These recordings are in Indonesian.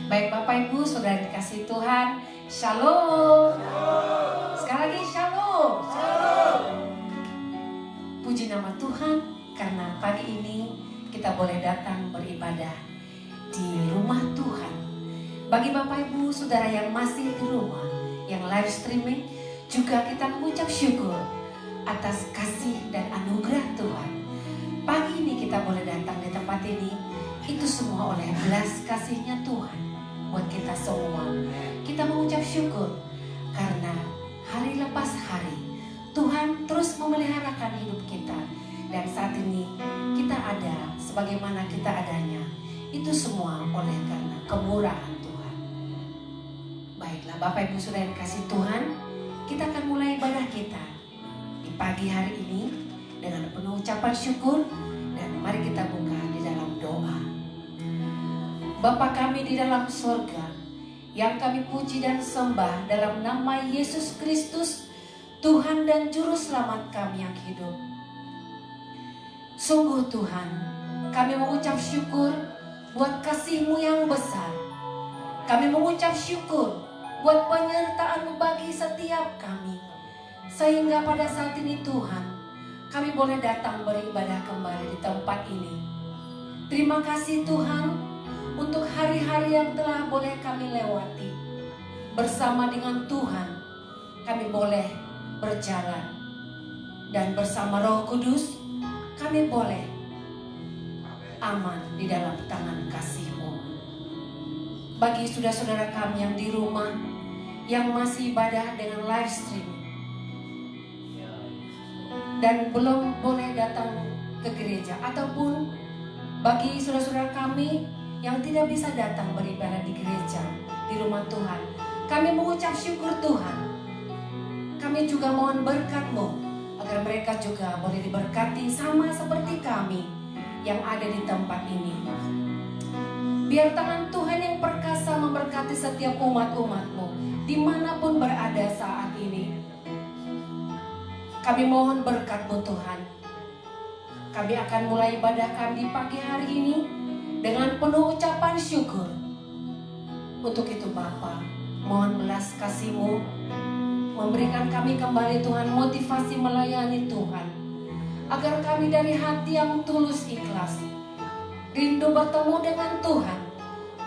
Baik Bapak Ibu, Saudara dikasih Tuhan, Shalom. Sekali lagi Shalom. Puji nama Tuhan, karena pagi ini kita boleh datang beribadah di rumah Tuhan. Bagi Bapak Ibu, Saudara yang masih di rumah, yang live streaming, juga kita mengucap syukur atas kasih dan anugerah Tuhan. Pagi ini kita boleh datang di tempat ini, itu semua oleh belas kasih-Nya Tuhan buat kita semua. Kita mengucap syukur karena hari lepas hari Tuhan terus memeliharakan hidup kita. Dan saat ini kita ada sebagaimana kita adanya, itu semua oleh karena kemurahan Tuhan. Baiklah Bapak Ibu Saudara yang kasih Tuhan, kita akan mulai ibadah kita di pagi hari ini dengan penuh ucapan syukur. Dan mari kita buka di dalam doa. Bapa kami di dalam surga, yang kami puji dan sembah dalam nama Yesus Kristus, Tuhan dan Juru Selamat kami yang hidup. Sungguh Tuhan, kami mengucap syukur buat kasih-Mu yang besar. Kami mengucap syukur buat penyertaan-Mu bagi setiap kami. Sehingga pada saat ini Tuhan, kami boleh datang beribadah kembali di tempat ini. Terima kasih Tuhan untuk hari-hari yang telah boleh kami lewati. Bersama dengan Tuhan, kami boleh berjalan. Dan bersama Roh Kudus, kami boleh aman di dalam tangan kasih-Mu. Bagi saudara-saudara kami yang di rumah, yang masih ibadah dengan live stream, dan belum boleh datang ke gereja, ataupun bagi saudara-saudara kami yang tidak bisa datang beribadah di gereja, di rumah Tuhan, kami mengucap syukur Tuhan. Kami juga mohon berkat-Mu agar mereka juga boleh diberkati sama seperti kami yang ada di tempat ini. Biar tangan Tuhan yang perkasa memberkati setiap umat-umat-Mu dimanapun berada saat ini. Kami mohon berkat-Mu Tuhan. Kami akan mulai ibadah kami di pagi hari ini dengan penuh ucapan syukur. Untuk itu Bapa, mohon belas kasih-Mu memberikan kami kembali Tuhan motivasi melayani Tuhan. Agar kami dari hati yang tulus ikhlas, rindu bertemu dengan Tuhan.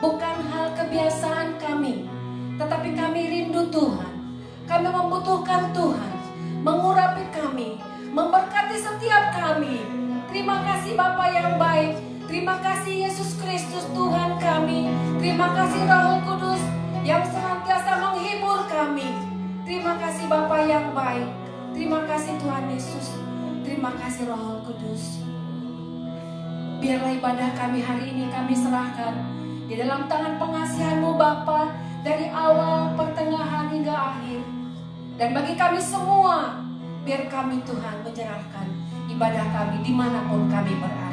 Bukan hal kebiasaan kami, tetapi kami rindu Tuhan. Kami membutuhkan Tuhan mengurapi kami, memberkati setiap kami. Terima kasih Bapa yang baik. Terima kasih Yesus Kristus Tuhan kami. Terima kasih Roh Kudus yang senantiasa menghibur kami. Terima kasih Bapa yang baik. Terima kasih Tuhan Yesus. Terima kasih Roh Kudus. Biarlah ibadah kami hari ini kami serahkan di dalam tangan pengasihan-Mu Bapa, dari awal, pertengahan hingga akhir. Dan bagi kami semua, biar kami Tuhan menyerahkan ibadah kami dimanapun kami berada.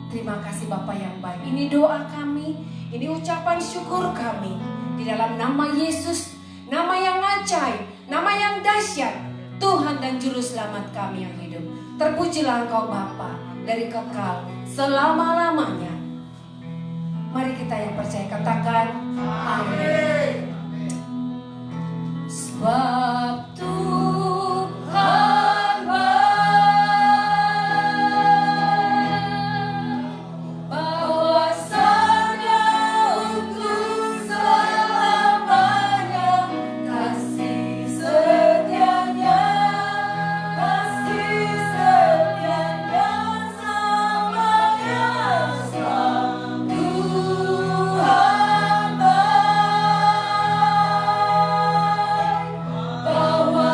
Terima kasih Bapa yang baik. Ini doa kami, ini ucapan syukur kami. Di dalam nama Yesus, nama yang ajaib, nama yang dahsyat, Tuhan dan Juru Selamat kami yang hidup. Terpujilah Engkau Bapa dari kekal selama-lamanya. Mari kita yang percaya katakan amin. Sebab Tuhan baik, bahwasanya untuk selamanya kasih setianya selamanya. Sebab Tuhan baik, bahwa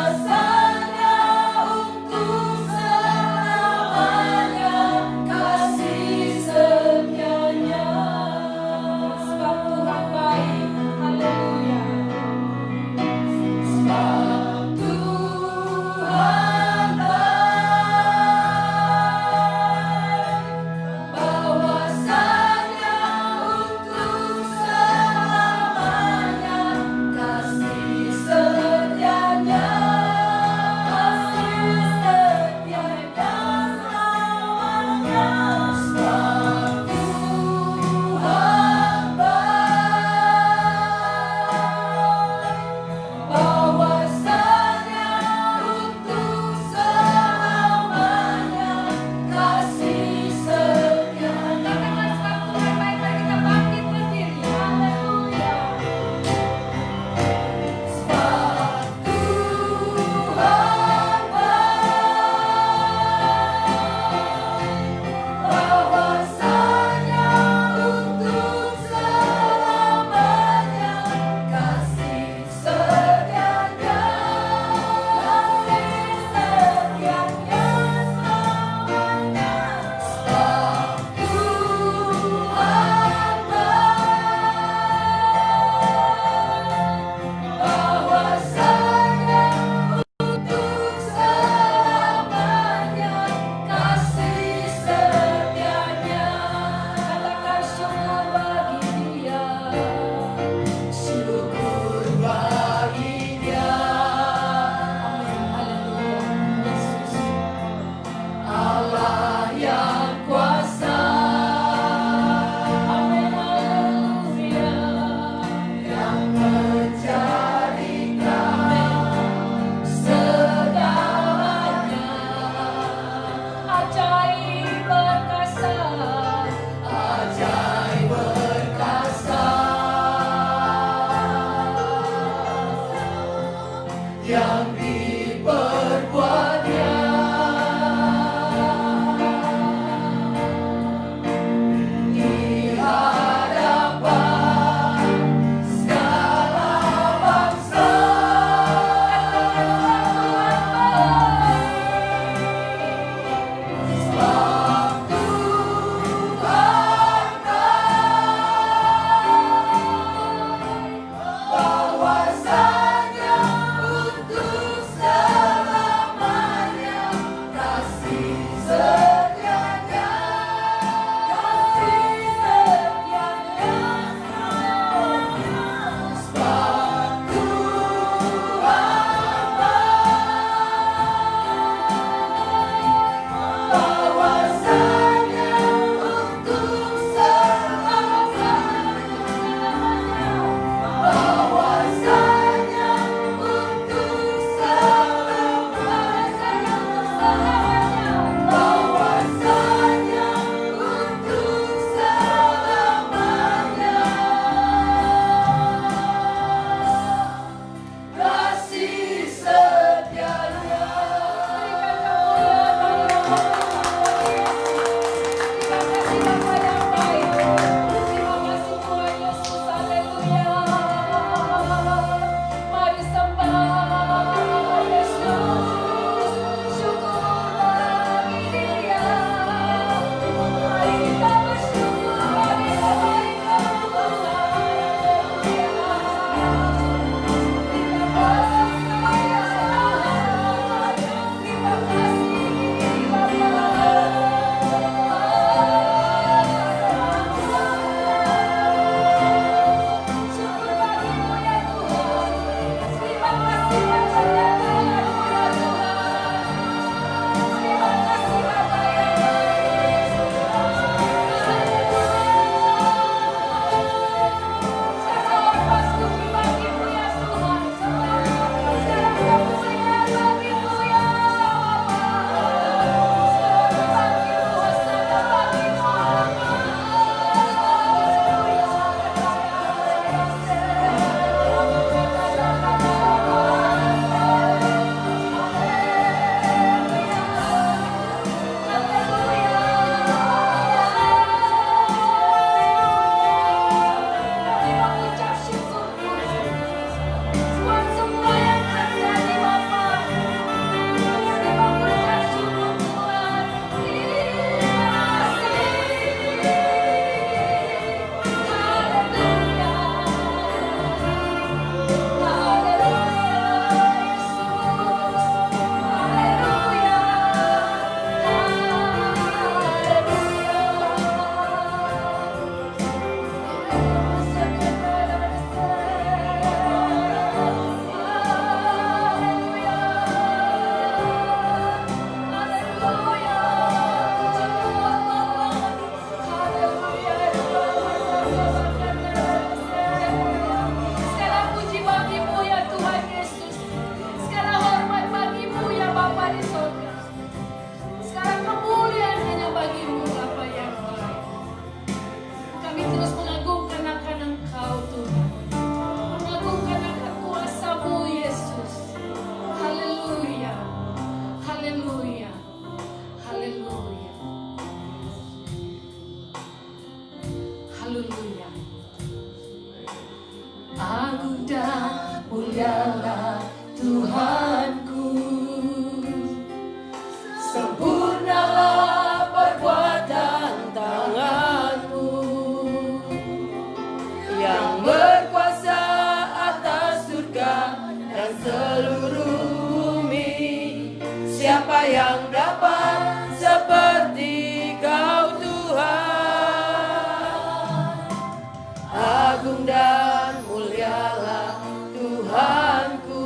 Agung dan mulialah Tuhanku.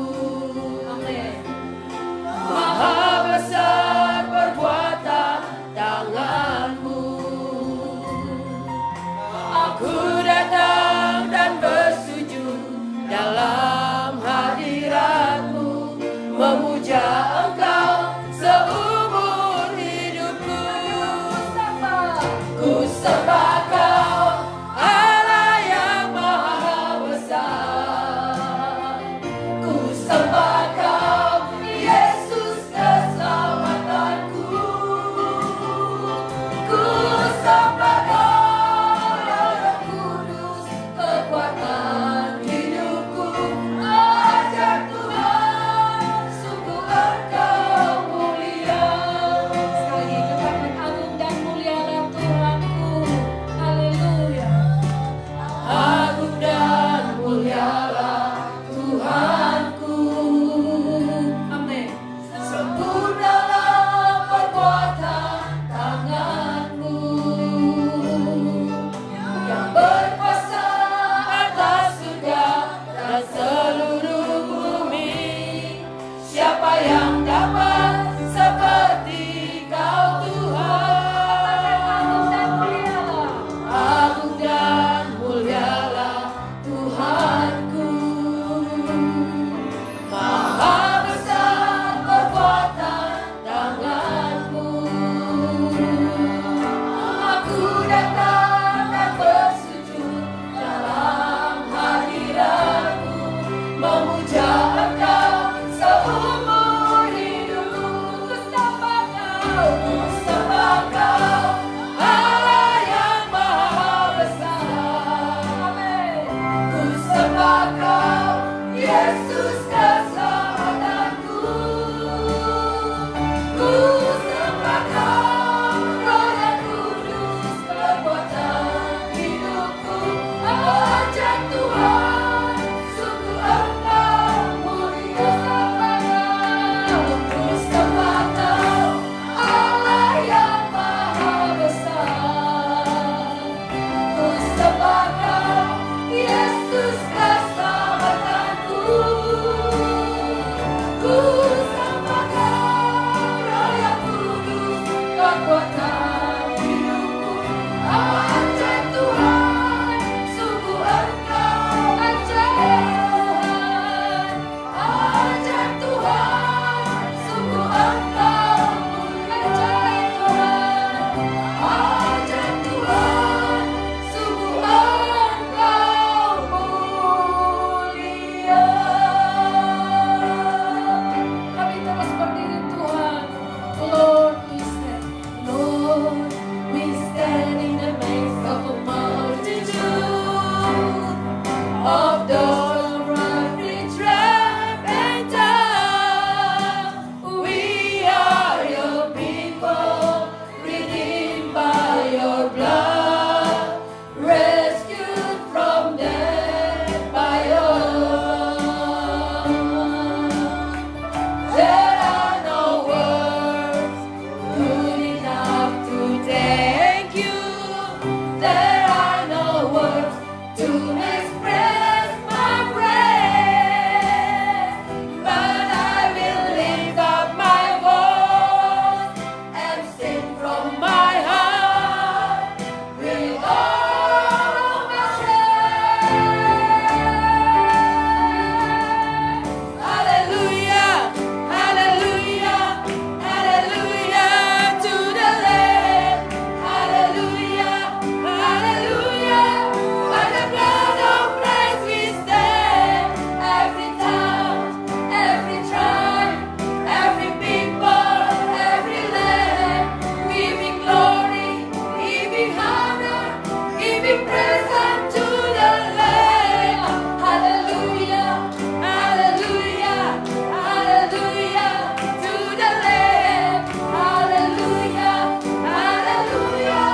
Amin. Lord. We stand in the midst of a multitude of those from every tribe and tongue. We are your people, redeemed by your blood, rescued from death by your love. There are no words good enough to thank you. There are no words to express my praise, but I will lift up my voice and sing from my heart with all of my strength. Hallelujah, hallelujah, hallelujah to the Lamb. Hallelujah, hallelujah. By the blood of Christ we stand. Every tongue, every tribe, every people, every land, giving glory, giving honor, giving praise unto the Lamb. Hallelujah, hallelujah, hallelujah to the Lamb. Hallelujah, hallelujah.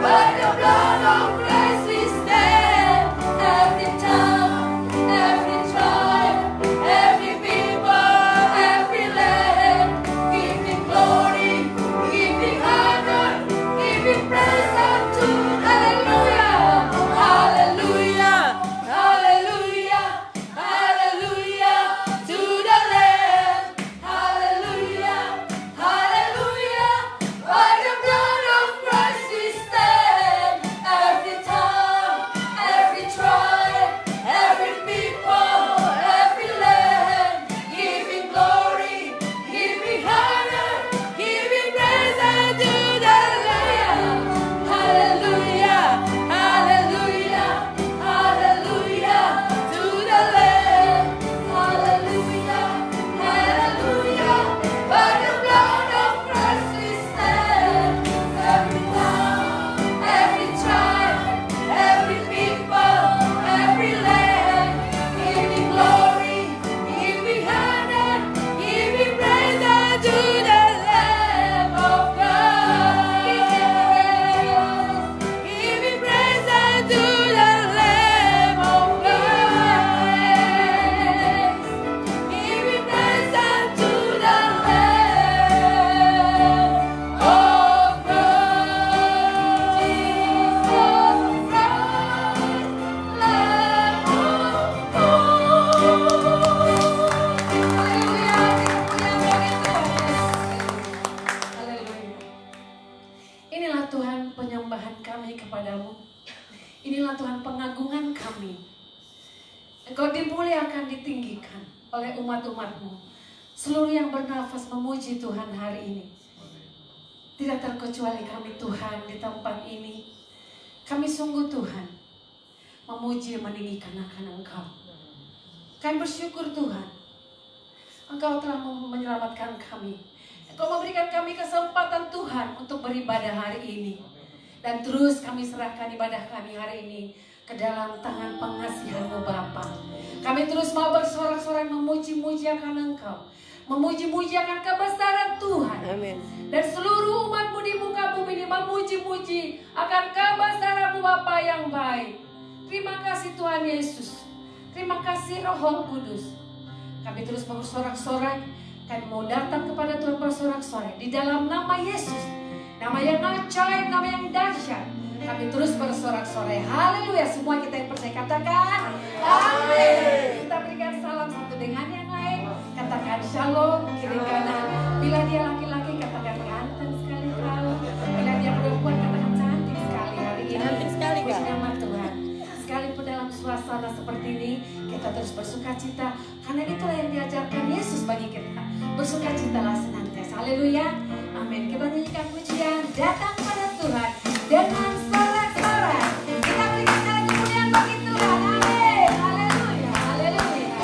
By the blood of Christ we stand. Every tongue, every tribe, every people, every land, giving glory, giving honor, giving praise unto. Hallelujah, hallelujah, hallelujah, hallelujah to the Lamb. Hallelujah, hallelujah. By the blood of Christ we stand. Every tongue, every tribe, every people, every land, giving glory, giving honor, giving praise unto the Lamb. Hallelujah, hallelujah, hallelujah to the Lamb. Hallelujah, hallelujah. By the blood of Christ we stand. Every tongue, every tribe, every people, every land, giving glory, giving honor, giving praise unto the Lamb of God. Giving praise unto the Lamb of God. Giving praise unto the Lamb of God. Jesus Christ, Lamb of God. Haleluya, Haleluya. Inilah Tuhan penyembahan kami kepadamu. Inilah Tuhan pengagungan kami. Engkau dimuliakan, ditinggikan oleh umat-umatmu. Seluruh yang bernafas memuji Tuhan hari ini. Tidak terkecuali kami Tuhan di tempat ini. Kami sungguh Tuhan memuji meninggikan akan Engkau. Kami bersyukur Tuhan, Engkau telah menyelamatkan kami. Engkau memberikan kami kesempatan Tuhan untuk beribadah hari ini. Dan terus kami serahkan ibadah kami hari ini ke dalam tangan pengasihan-Mu Bapa. Kami terus mau bersorak-sorai memuji-muji akan Engkau, memuji-muji akan kebesaran Tuhan. Amin. Dan seluruh umat-Mu di muka bumi ini memuji-muji akan kebesaran-Mu Bapa yang baik. Terima kasih Tuhan Yesus. Terima kasih Roh Kudus. Kami terus mau bersorak-sorai. Kami mau datang kepada Tuhan bersorak-sorai di dalam nama Yesus. Nama yang ajaib, nama yang dahsyat. Kami terus bersorak-sorai. Haleluya. Semua kita yang percaya katakan amin. Kita berikan salam satu dengan yang lain. Katakan shalom kiri kanan. Bila dia laki-laki katakan ganteng sekali kau. Bila dia perempuan katakan cantik sekali hari ini. Cantik sekali, Kak. Puji nama Tuhan. Sekalipun dalam suasana seperti ini, kita terus bersukacita. Karena itulah yang diajarkan Yesus bagi kita. Bersukacitalah senantiasa. Haleluya. Amin. Kita nyanyikan pujian datang pada Tuhan dengan sorak-sorai. Kita berikan jalan kemuliaan bagi Tuhan. Amin. Haleluya. Haleluya.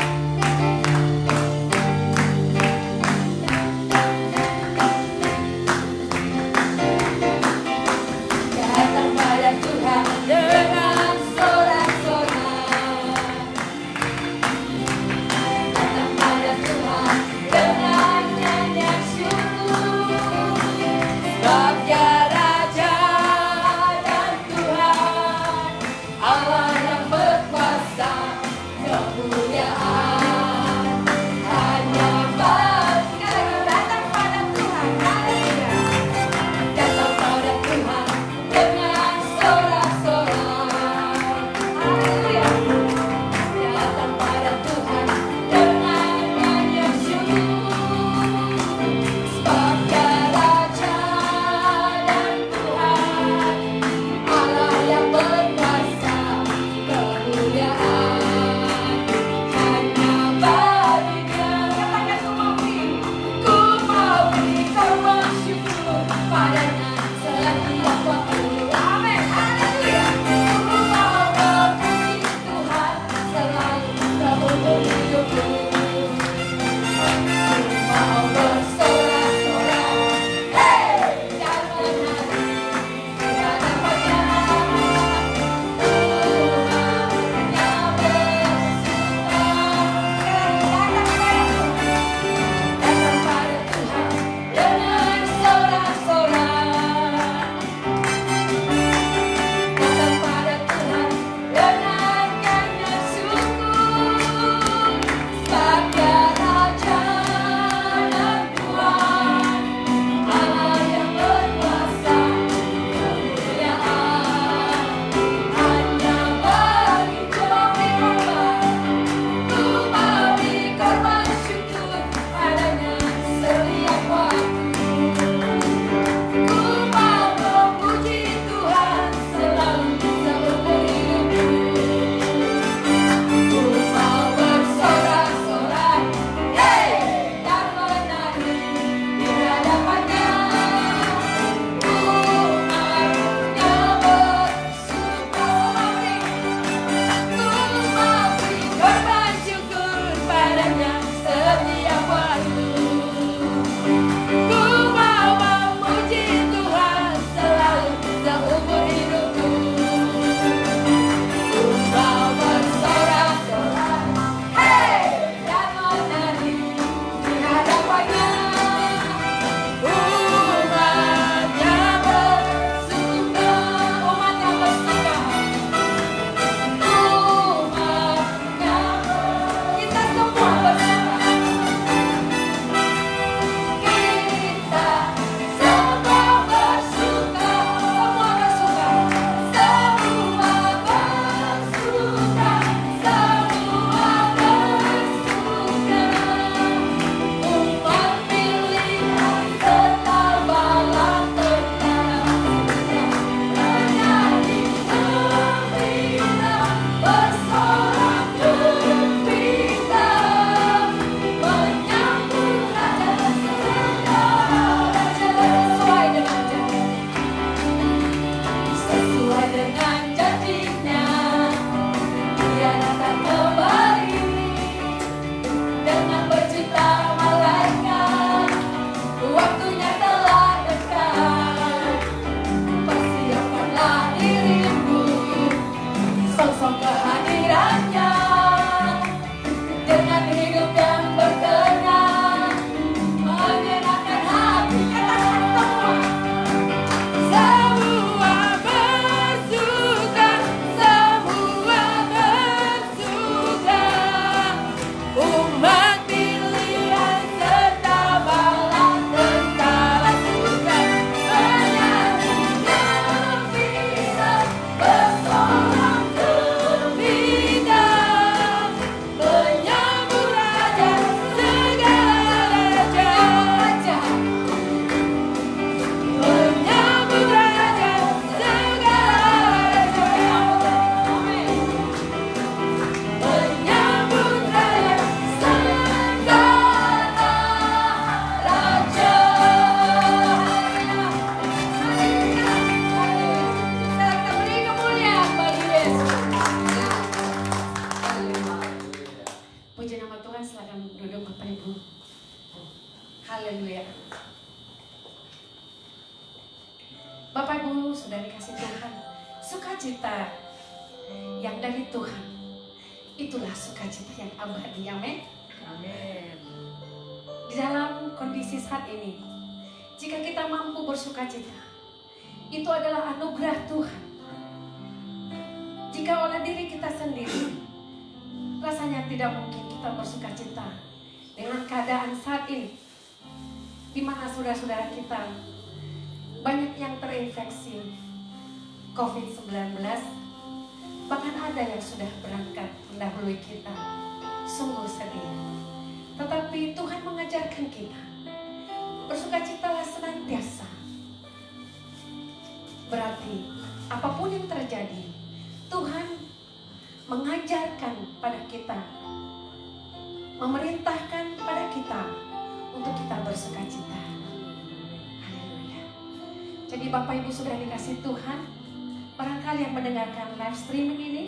dengan janjinya, Dia datang kembali dengan berjuta malaikat. Waktunya telah dekat, persiapkanlah dirimu, sosok kehadirannya, dengan hidup yang berkenan, menyenangkan hati. Katakan semua bersuka, semua bersuka, umat pilihan serta bala tentara suka, menyanyi gembira, bersorak gembira, menyambut Raja segala raja, menyambut Raja segala raja, menyambut Raja segala raja. Kita beri kemuliaan bagi Yesus. Puji nama Tuhan, silakan duduk Bapak Ibu. Haleluya. Bapak Ibu sudah dikasih Tuhan, sukacita yang dari Tuhan itulah sukacita yang abadi. Amin. Di dalam kondisi saat ini, jika kita mampu bersukacita, itu adalah anugerah Tuhan. Jika oleh diri kita sendiri, rasanya tidak mungkin kita bersukacita dengan keadaan saat ini, di mana saudara-saudara kita banyak yang terinfeksi COVID-19, bahkan ada yang sudah berangkat mendahului kita. Sungguh sedih. Tetapi Tuhan mengajarkan kita, bersukacitalah senantiasa. Berarti apapun yang terjadi, Tuhan mengajarkan pada kita, memerintahkan pada kita untuk kita bersukacita. Haleluya. Jadi Bapak Ibu sudah dikasih Tuhan, barangkali yang mendengarkan live streaming ini,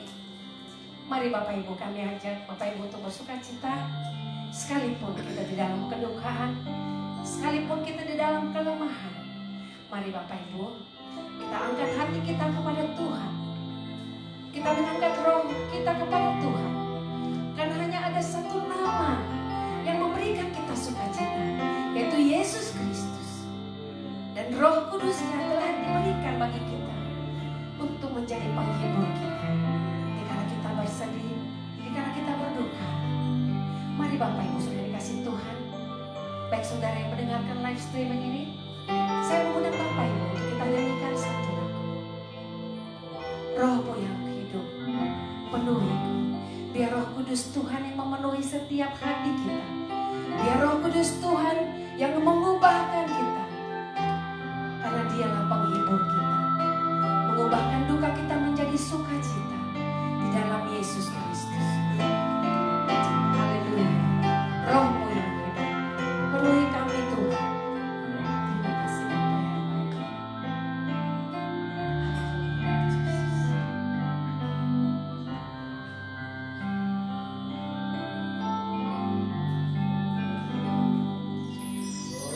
mari Bapak Ibu kami ajak Bapak Ibu untuk bersukacita. Sekalipun kita di dalam kedukaan, sekalipun kita di dalam kelemahan, mari Bapak Ibu kita angkat hati kita kepada Tuhan. Kita mengangkat roh kita kepada Tuhan. Karena hanya ada satu nama yang memberikan kita sukacita, yaitu Yesus Kristus. Dan Roh Kudus yang telah diberikan bagi kita untuk menjadi penghibur kita. Dikala kita bersedih, dikala kita berduka, mari Bapak Ibu sudah dikasih Tuhan, baik saudara yang mendengarkan live streaming ini, saya mengundang Bapak Ibu untuk kita nyanyikan satu lagu. Rohmu yang hidup, penuhiku. Biar Roh Kudus Tuhan yang memenuhi setiap hati kita. Biar Roh Kudus Tuhan yang mengubahkan kita. Karena Dialah penghibur kita, mengubahkan duka kita menjadi sukacita di dalam Yesus Kristus. Haleluya. Rohmu yang hidup, penuhi kami Tuhan. Terima kasih Bapa yang baik.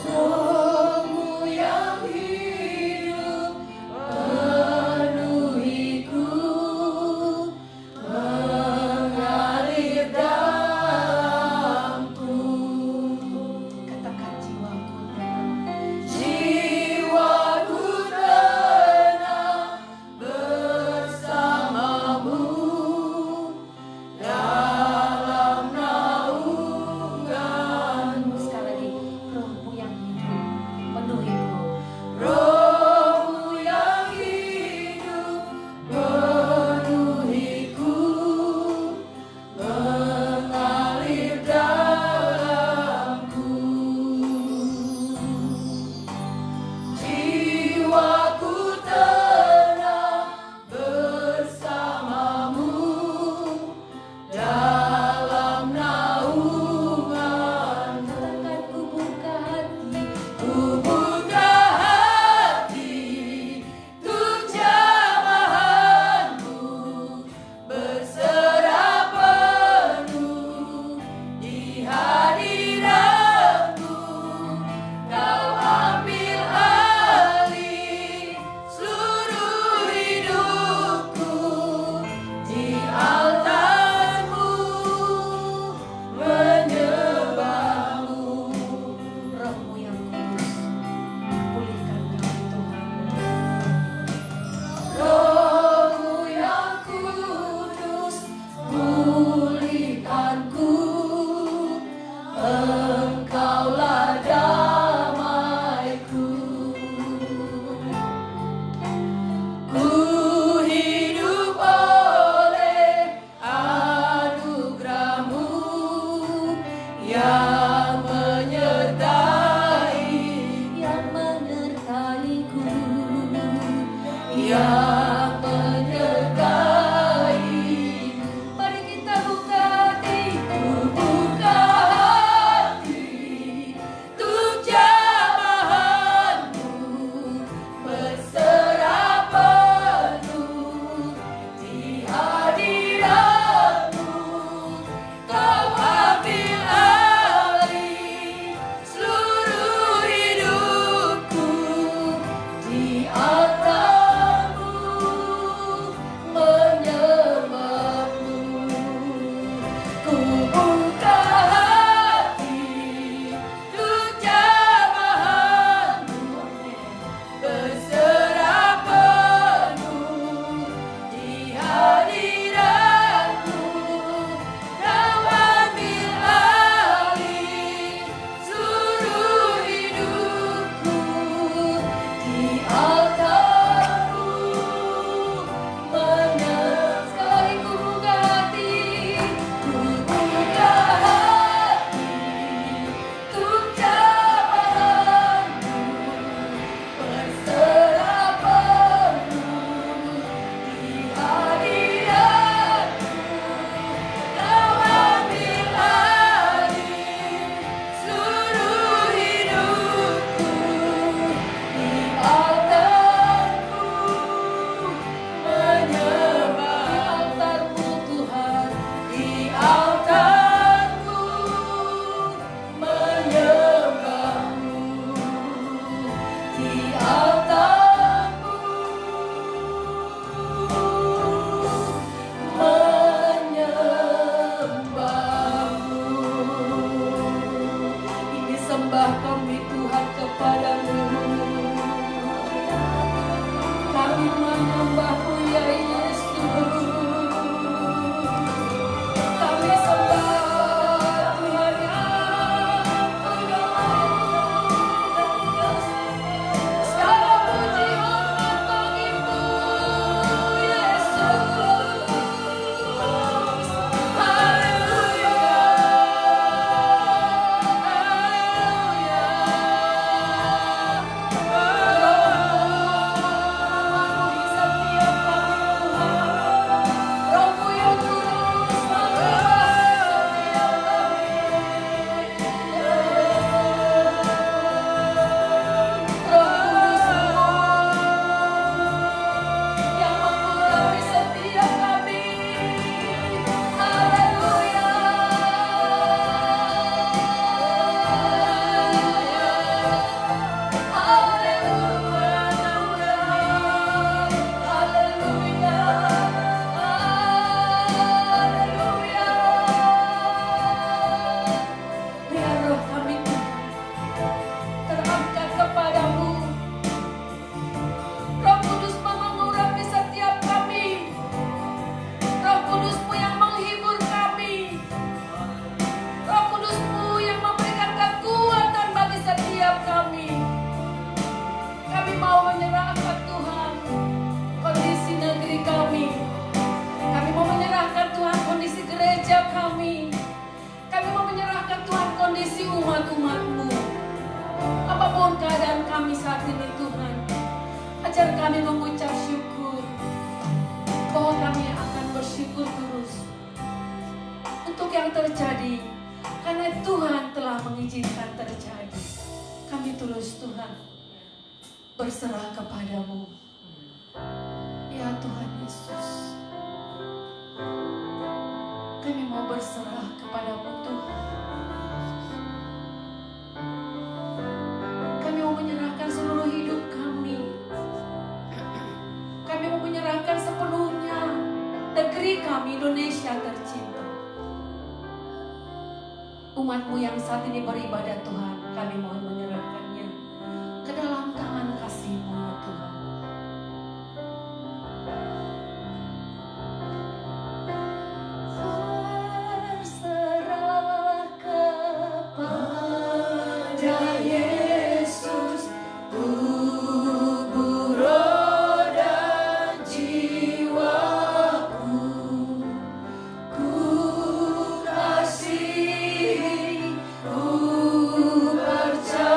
Rohmu yang hidup, penuhiku. yang menyertai. Mari kita buka hati, buka hati untuk jamahanmu, berserah penuh di hadiratmu. Kau ambil alih seluruh hidupku, di altarmu menyembahmu. Ku buka hati untuk jamahanmu, berserah penuh di hadiratmu. Kau ambil alih seluruh hidupku, di altarmu menyembah. Sekali ku buka hati, ku buka hati untuk jamahanmu, berserah penuh di hadiratmu. Kau ambil alih seluruh hidupku, di altarmu menyembah. Altarmu Tuhan, di altarmu menyembahmu, di altarmu menyembahmu. Ini sembah kami Tuhan kepadamu. Kami menyembahmu ya Yesus. Kami sembah Tuhan ya. Segala puji hormat bagimu Yesus. Haleluya. Rohmu di setiap kami Tuhan. Rohmu yang tulus menguasai setiap kami. Roh Kudus yang mengurapi setiap kami. Haleluya. Biar roh kami terangkat kepadamu. Roh Kudus-Mu mengurapi setiap kami. Roh Kudus-Mu yang menghibur kami. Roh Kudus-Mu yang memberikan kekuatan bagi setiap kami. Kami mau menyerahkan Tuhan kondisi negeri kami. Kami mau menyerahkan Tuhan kondisi gereja kami. Kami mau menyerahkan Tuhan kondisi umat-umat-Mu. Apapun keadaan kami saat ini Tuhan, ajar kami mengucap syukur, bahwa kami akan bersyukur terus untuk yang terjadi, karena Tuhan telah mengizinkan terjadi. Kami terus Tuhan berserah kepadamu. Ya Tuhan Yesus, kami mau berserah kepadamu Tuhan. Kami mau menyerahkan seluruh hidup kami. Kami mau menyerahkan sepenuhnya negeri kami Indonesia tercinta. Umat-Mu yang saat ini beribadah Tuhan, kami mohon menyerahkannya ke dalam tangan kasih-Mu ya Tuhan. Berserah kepada Yesus, tubuh, roh, dan jiwaku. Ku kasihi, ku percaya.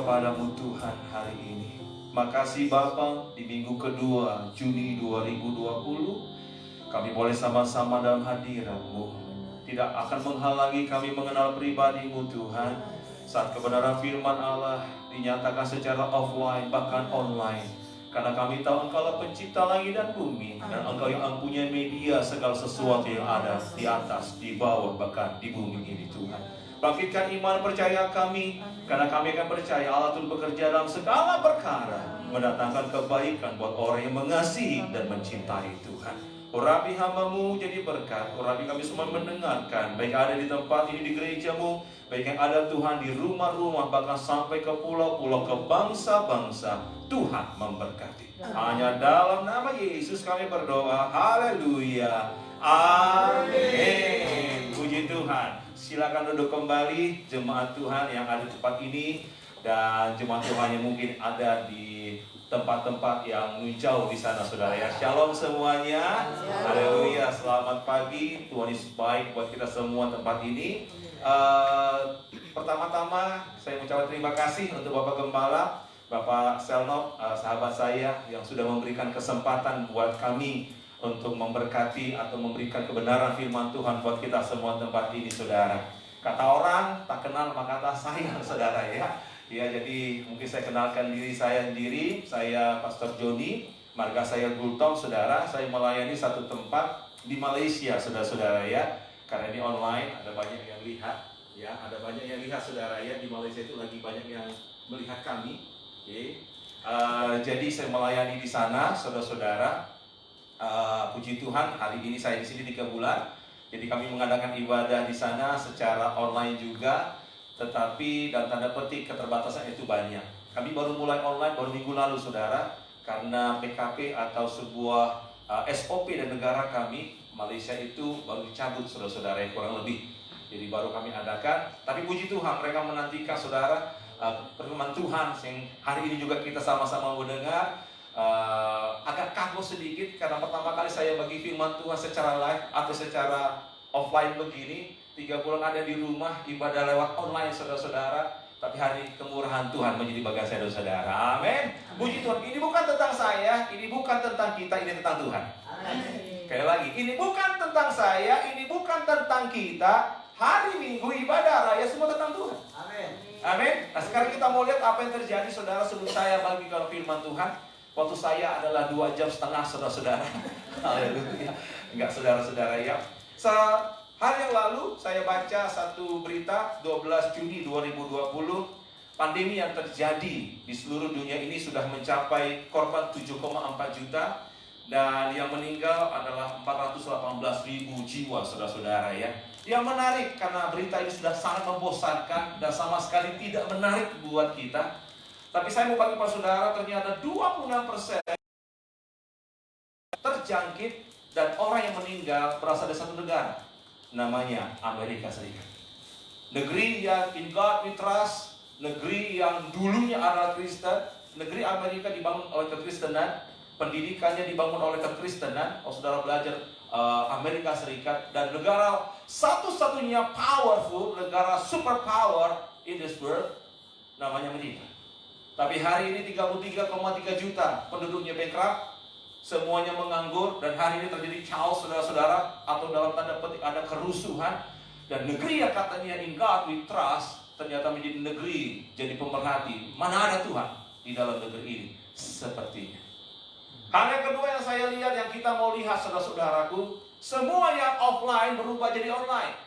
kepadamu Tuhan hari ini. Makasih Bapa, di minggu kedua Juni 2020 kami boleh sama-sama dalam hadirat-Mu. Tidak akan menghalangi kami mengenal pribadi-Mu Tuhan. Saat kebenaran firman Allah dinyatakan secara offline bahkan online. Karena kami tahu Engkaulah pencipta langit dan bumi, dan Engkau yang mempunyai media segala sesuatu yang ada di atas, di bawah, bahkan di bumi ini Tuhan. Bangkitkan iman percaya kami, karena kami akan percaya Allah turut bekerja dalam segala perkara, mendatangkan kebaikan buat orang yang mengasihi dan mencintai Tuhan. Urapi hamba-Mu jadi berkat, urapi kami semua mendengarkan, baik ada di tempat ini di gereja-Mu, baik yang ada Tuhan di rumah-rumah, bahkan sampai ke pulau-pulau, ke bangsa-bangsa. Tuhan memberkati. Hanya dalam nama Yesus kami berdoa. Haleluya. Amin. Puji Tuhan. Silakan duduk kembali jemaat Tuhan yang ada di tempat ini, dan jemaat Tuhan yang mungkin ada di tempat-tempat yang jauh di sana saudara ya. Shalom semuanya. Haleluya. Selamat pagi. Tuhan Yesus baik buat kita semua tempat ini. Pertama-tama saya mengucapkan terima kasih untuk Bapak Gembala, Bapak Selnop, sahabat saya yang sudah memberikan kesempatan buat kami untuk memberkati atau memberikan kebenaran firman Tuhan buat kita semua tempat ini saudara. Kata orang tak kenal maka tak sayang saudara ya. Ya, jadi mungkin saya kenalkan diri saya sendiri. Saya Pastor Joni, marga saya Gultom saudara. Saya melayani satu tempat di Malaysia saudara-saudara ya. Karena ini online, ada banyak yang lihat ya, ada banyak yang lihat saudara ya. Di Malaysia itu lagi banyak yang melihat kami. Okay. Jadi saya melayani di sana saudara-saudara. Puji Tuhan, hari ini saya di sini 3 bulan. Jadi kami mengadakan ibadah di sana secara online juga. Tetapi dan tanda petik keterbatasan itu banyak. Kami baru mulai online baru minggu lalu saudara. Karena PKP atau sebuah SOP dan negara kami Malaysia itu baru dicabut saudara-saudara yang kurang lebih. Jadi baru kami adakan. Tapi puji Tuhan mereka menantikan saudara firman Tuhan yang hari ini juga kita sama-sama mendengar. Agak kaku sedikit karena pertama kali saya bagi firman Tuhan secara live atau secara offline begini. 3 bulan ada di rumah ibadah lewat online saudara-saudara. Tapi hari kemurahan Tuhan menjadi bagian saya saudara. Amin. Puji Tuhan. Ini bukan tentang saya, ini bukan tentang kita, ini tentang Tuhan. Amin. Sekali lagi, ini bukan tentang saya, ini bukan tentang kita. Hari Minggu ibadah raya semua tentang Tuhan. Amin. Amin. Nah sekarang kita mau lihat apa yang terjadi saudara sebelum saya bagikan firman Tuhan. Waktu saya adalah 2,5 jam saudara-saudara. Haleluya. Enggak saudara-saudara ya. Hari yang lalu saya baca satu berita 12 Juni 2020. Pandemi yang terjadi di seluruh dunia ini sudah mencapai korban 7,4 juta. Dan yang meninggal adalah 418.000 jiwa saudara-saudara ya. Yang menarik karena berita ini sudah sangat membosankan dan sama sekali tidak menarik buat kita. Tapi saya mau bagi para saudara, ternyata 26% terjangkit dan orang yang meninggal berasal dari satu negara. Namanya Amerika Serikat. Negeri yang in God we trust, negeri yang dulunya adalah Kristen, negeri Amerika dibangun oleh kekristenan, pendidikannya dibangun oleh kekristenan. Kalau saudara belajar Amerika Serikat, dan negara satu-satunya powerful, negara superpower in this world, namanya Amerika. Tapi hari ini 33,3 juta penduduknya bankrupt, semuanya menganggur, dan hari ini terjadi chaos saudara-saudara, atau dalam tanda petik ada kerusuhan. Dan negeri yang katanya in God we trust ternyata menjadi negeri jadi pemerhati. Mana ada Tuhan di dalam negeri ini? Sepertinya. Hal yang kedua yang saya lihat, yang kita mau lihat saudara-saudaraku, semua yang offline berubah jadi online.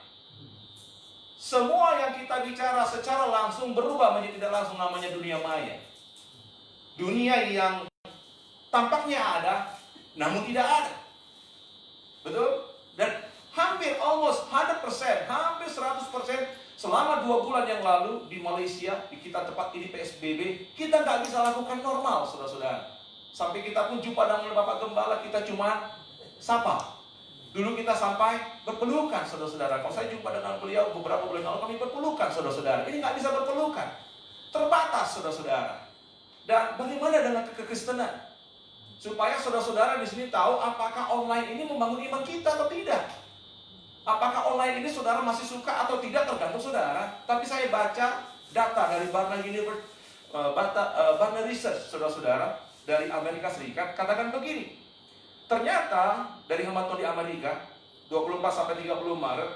Semua yang kita bicara secara langsung berubah menjadi tidak langsung, namanya dunia maya. Dunia yang tampaknya ada, namun tidak ada. Betul? Dan hampir almost 100%, hampir 100% selama 2 bulan yang lalu di Malaysia, di kita tempat ini PSBB, kita nggak bisa lakukan normal, saudara-saudara. Sampai kita pun jumpa dengan Bapak Gembala, kita cuma sapa. Dulu kita sampai berpelukan, saudara-saudara. Kalau saya jumpa dengan beliau beberapa bulan lalu, kami berpelukan, saudara-saudara. Ini nggak bisa berpelukan. Terbatas, saudara-saudara. Dan bagaimana dengan kekristenan? Supaya saudara-saudara di sini tahu apakah online ini membangun iman kita atau tidak. Apakah online ini saudara masih suka atau tidak tergantung saudara. Tapi saya baca data dari Barna University Barna Research, saudara-saudara, dari Amerika Serikat, katakan begini. Ternyata dari hamba Tuhan di Amerika, 24 sampai 30 Maret,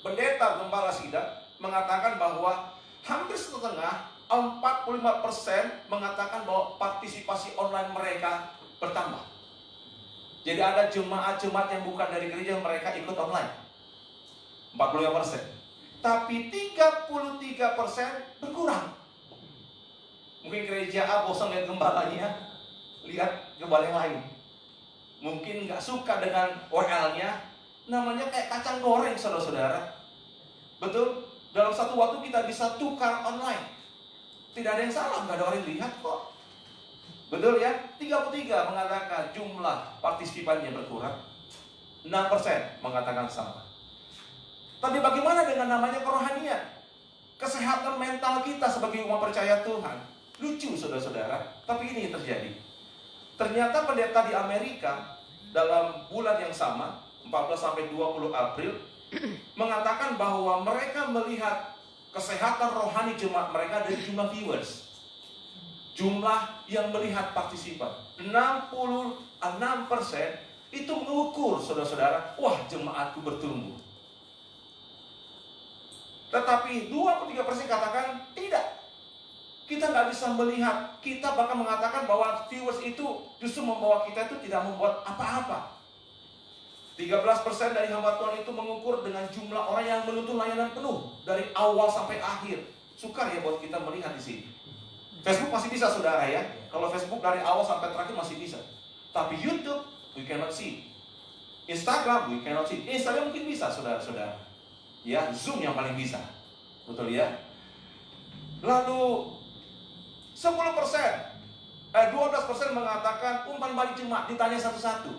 pendeta gembala Sidak mengatakan bahwa hampir setengah, 45% mengatakan bahwa partisipasi online mereka bertambah. Jadi ada jemaat-jemaat yang bukan dari gereja, mereka ikut online. 45%. Tapi 33% berkurang. Mungkin gereja A bosan lihat gembalanya, lihat gembala yang lain. Mungkin nggak suka dengan WL-nya, namanya kayak kacang goreng, saudara-saudara. Betul? Dalam satu waktu kita bisa tukar online. Tidak ada yang salah, nggak ada orang yang lihat kok. Betul ya? 33 mengatakan jumlah partisipannya berkurang. 6% mengatakan sama. Tapi bagaimana dengan namanya kerohanian? Kesehatan mental kita sebagai umat percaya Tuhan. Lucu saudara-saudara, tapi ini yang terjadi. Ternyata pendeta di Amerika dalam bulan yang sama, 14 sampai 20 April, mengatakan bahwa mereka melihat kesehatan rohani jemaat mereka dari jumlah viewers. Jumlah yang melihat partisipan. 66% itu mengukur saudara-saudara, wah jemaatku bertumbuh. Tetapi 23% katakan tidak. Kita nggak bisa melihat, kita bahkan mengatakan bahwa viewers itu justru membawa kita itu tidak membuat apa-apa. 13% dari hamba Tuhan itu mengukur dengan jumlah orang yang menuntut layanan penuh dari awal sampai akhir. Sukar ya buat kita melihat di sini. Facebook masih bisa saudara ya. Kalau Facebook dari awal sampai terakhir masih bisa. Tapi YouTube we cannot see. Instagram we cannot see. Instagram mungkin bisa saudara-saudara. Ya, Zoom yang paling bisa. Betul ya? Lalu 12% mengatakan umpan balik jemaat, ditanya satu-satu.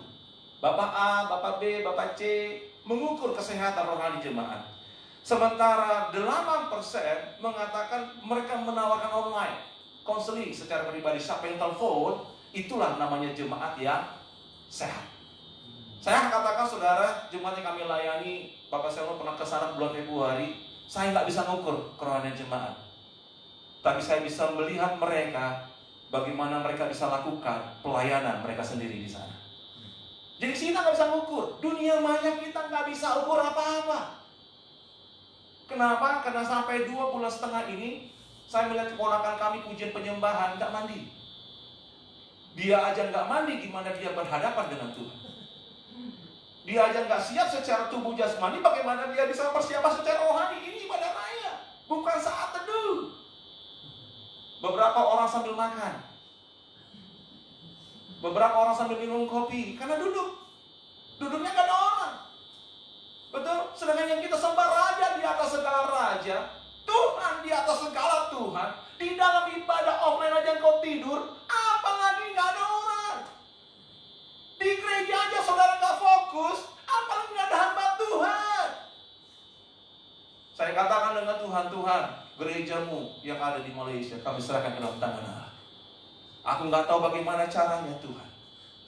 Bapak A, Bapak B, Bapak C mengukur kesehatan rohani jemaat. Sementara 8% mengatakan mereka menawarkan online konseling secara pribadi. Siapa yang telepon, itulah namanya jemaat yang sehat. Saya katakan saudara, jemaat yang kami layani, Bapak Selma pernah ke sana bulan Februari, saya nggak bisa mengukur kerohanian jemaat. Tapi saya bisa melihat mereka, bagaimana mereka bisa lakukan pelayanan mereka sendiri di sana. Jadi kita nggak bisa mengukur. Dunia maya kita nggak bisa ukur apa-apa. Kenapa? Karena sampai 2,5 bulan ini, saya melihat keponakan kami pujian penyembahan nggak mandi. Dia aja nggak mandi, gimana dia berhadapan dengan Tuhan? Dia aja nggak siap secara tubuh jasmani, bagaimana dia bisa persiapan secara rohani? Ini ibadah raya, bukan saat teduh. Beberapa orang sambil makan, beberapa orang sambil minum kopi, karena duduknya nggak ada orang. Betul? Sedangkan yang kita sembah raja di atas segala raja, Tuhan di atas segala Tuhan. Di dalam ibadah offline aja kau tidur, apalagi nggak ada orang. Di gereja aja saudara nggak fokus, apalagi nggak ada hamba Tuhan. Saya katakan dengan Tuhan, gerejamu yang ada di Malaysia kami serahkan ke dalam tangan Allah. Aku nggak tahu bagaimana caranya Tuhan,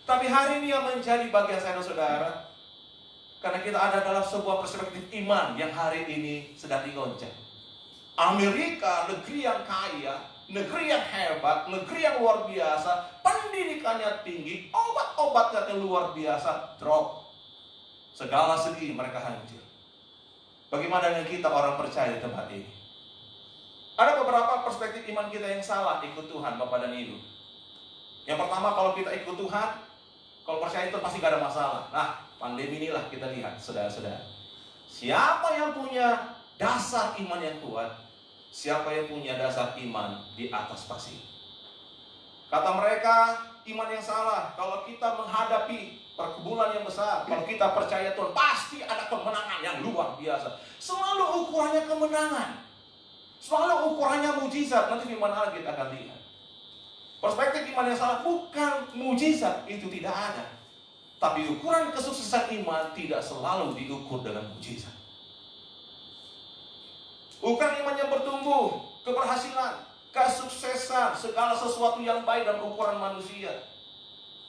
tapi hari ini yang menjadi bagian saya dan saudara, karena kita ada dalam sebuah perspektif iman yang hari ini sedang digoncang. Amerika, negeri yang kaya, negeri yang hebat, negeri yang luar biasa, pendidikannya tinggi, obat-obatnya luar biasa, drop. Segala segi mereka hancur. Bagaimana dengan kita orang percaya di tempat ini? Ada beberapa perspektif iman kita yang salah ikut Tuhan, Bapak dan Ibu. Yang pertama, kalau kita ikut Tuhan, kalau percaya itu pasti gak ada masalah. Nah, pandemi inilah kita lihat, saudara-saudara. Siapa yang punya dasar iman yang kuat? Siapa yang punya dasar iman di atas pasir? Kata mereka, iman yang salah. Kalau kita menghadapi perkebunan yang besar, kalau kita percaya Tuhan, pasti ada kemenangan yang luar biasa. Selalu ukurannya kemenangan. Selalu ukurannya mujizat. Nanti firman Allah kita akan lihat. Perspektif iman yang salah, bukan mujizat, itu tidak ada. Tapi ukuran kesuksesan iman tidak selalu diukur dengan mujizat. Ukuran iman yang bertumbuh, keberhasilan, kesuksesan, segala sesuatu yang baik dan ukuran manusia.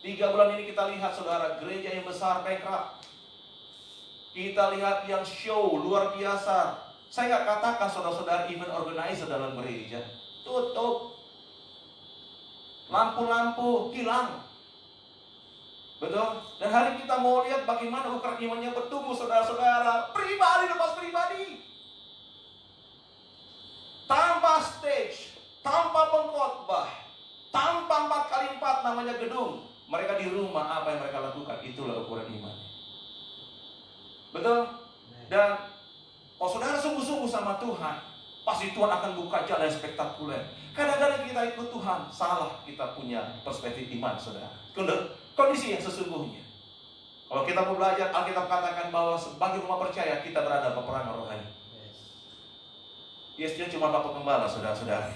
3 bulan ini kita lihat saudara, gereja yang besar bankrupt. Kita lihat yang show luar biasa. Saya nggak katakan saudara-saudara event organizer dalam gereja tutup. lampu-lampu hilang. Betul? Dan hari kita mau lihat bagaimana ukar imannya bertumbuh, saudara-saudara. Pribadi lepas pribadi. Tanpa stage, tanpa pengkhotbah, tanpa 4x4 namanya gedung. Mereka di rumah, apa yang mereka lakukan? Itulah ukuran imannya. Betul? Dan kalau saudara sungguh-sungguh sama Tuhan, pasti Tuhan akan buka jalan yang spektakuler. Kadang-kadang kita ikut Tuhan, salah kita punya perspektif iman, saudara. Kondisi yang sesungguhnya. Kalau kita mau belajar, Alkitab katakan bahwa sebagai rumah percaya, kita berada pada peperangan rohani. Yes, dia cuma bapak gembala, saudara-saudara.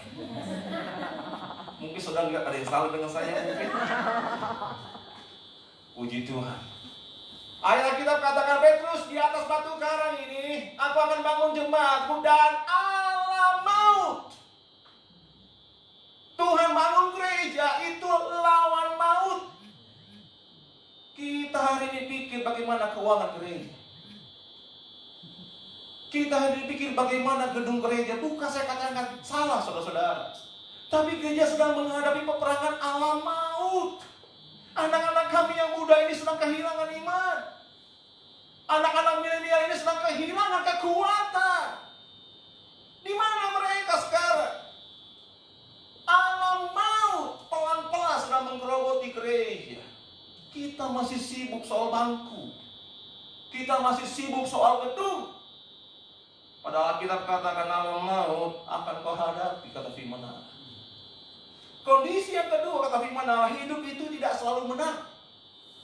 Mungkin saudara nggak ada yang salah dengan saya mungkin. Puji Tuhan. Ayat Alkitab katakan, Petrus, di atas batu karang ini aku akan bangun jemaatku dan alam maut. Tuhan bangun gereja itu lawan maut. Kita hari ini pikir bagaimana keuangan gereja. Kita hari ini pikir bagaimana gedung gereja. Bukan saya katakan salah, saudara-saudara. Tapi gereja sedang menghadapi peperangan alam maut. Anak-anak kami yang muda ini sedang kehilangan iman. Anak-anak milenial ini sedang kehilangan kekuatan. Di mana mereka sekarang? Alam maut pelan-pelan sedang menggerogoti gereja. Kita masih sibuk soal bangku. Kita masih sibuk soal gedung. Padahal kita katakan alam maut akan kau hadapi, kata firman Allah. Kondisi yang kedua, kata firman Allah, hidup itu tidak selalu menang.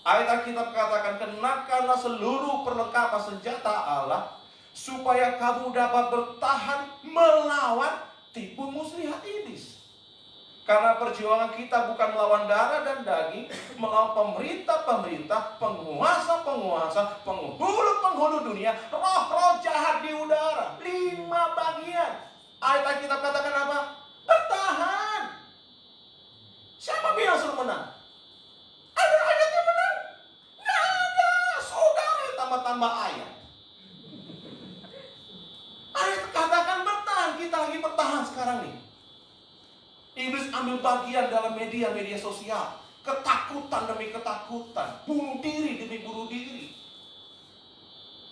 Ayat Alkitab katakan, kenakanlah seluruh perlengkapan senjata Allah, supaya kamu dapat bertahan melawan tipu muslihat iblis. Karena perjuangan kita bukan melawan darah dan daging, melawan pemerintah-pemerintah, penguasa-penguasa, penghulu-penghulu dunia, roh-roh jahat di udara. 5 bagian. Ayat Alkitab katakan apa? Bertahan. Siapa bilang suruh menang? Ada ayat yang menang? Nggak ada. Saudara yang tambah-tambah ayat. Ayat katakan bertahan. Kita lagi bertahan sekarang nih. Iblis ambil bagian dalam media sosial. Ketakutan demi ketakutan. Bunuh diri demi bunuh diri.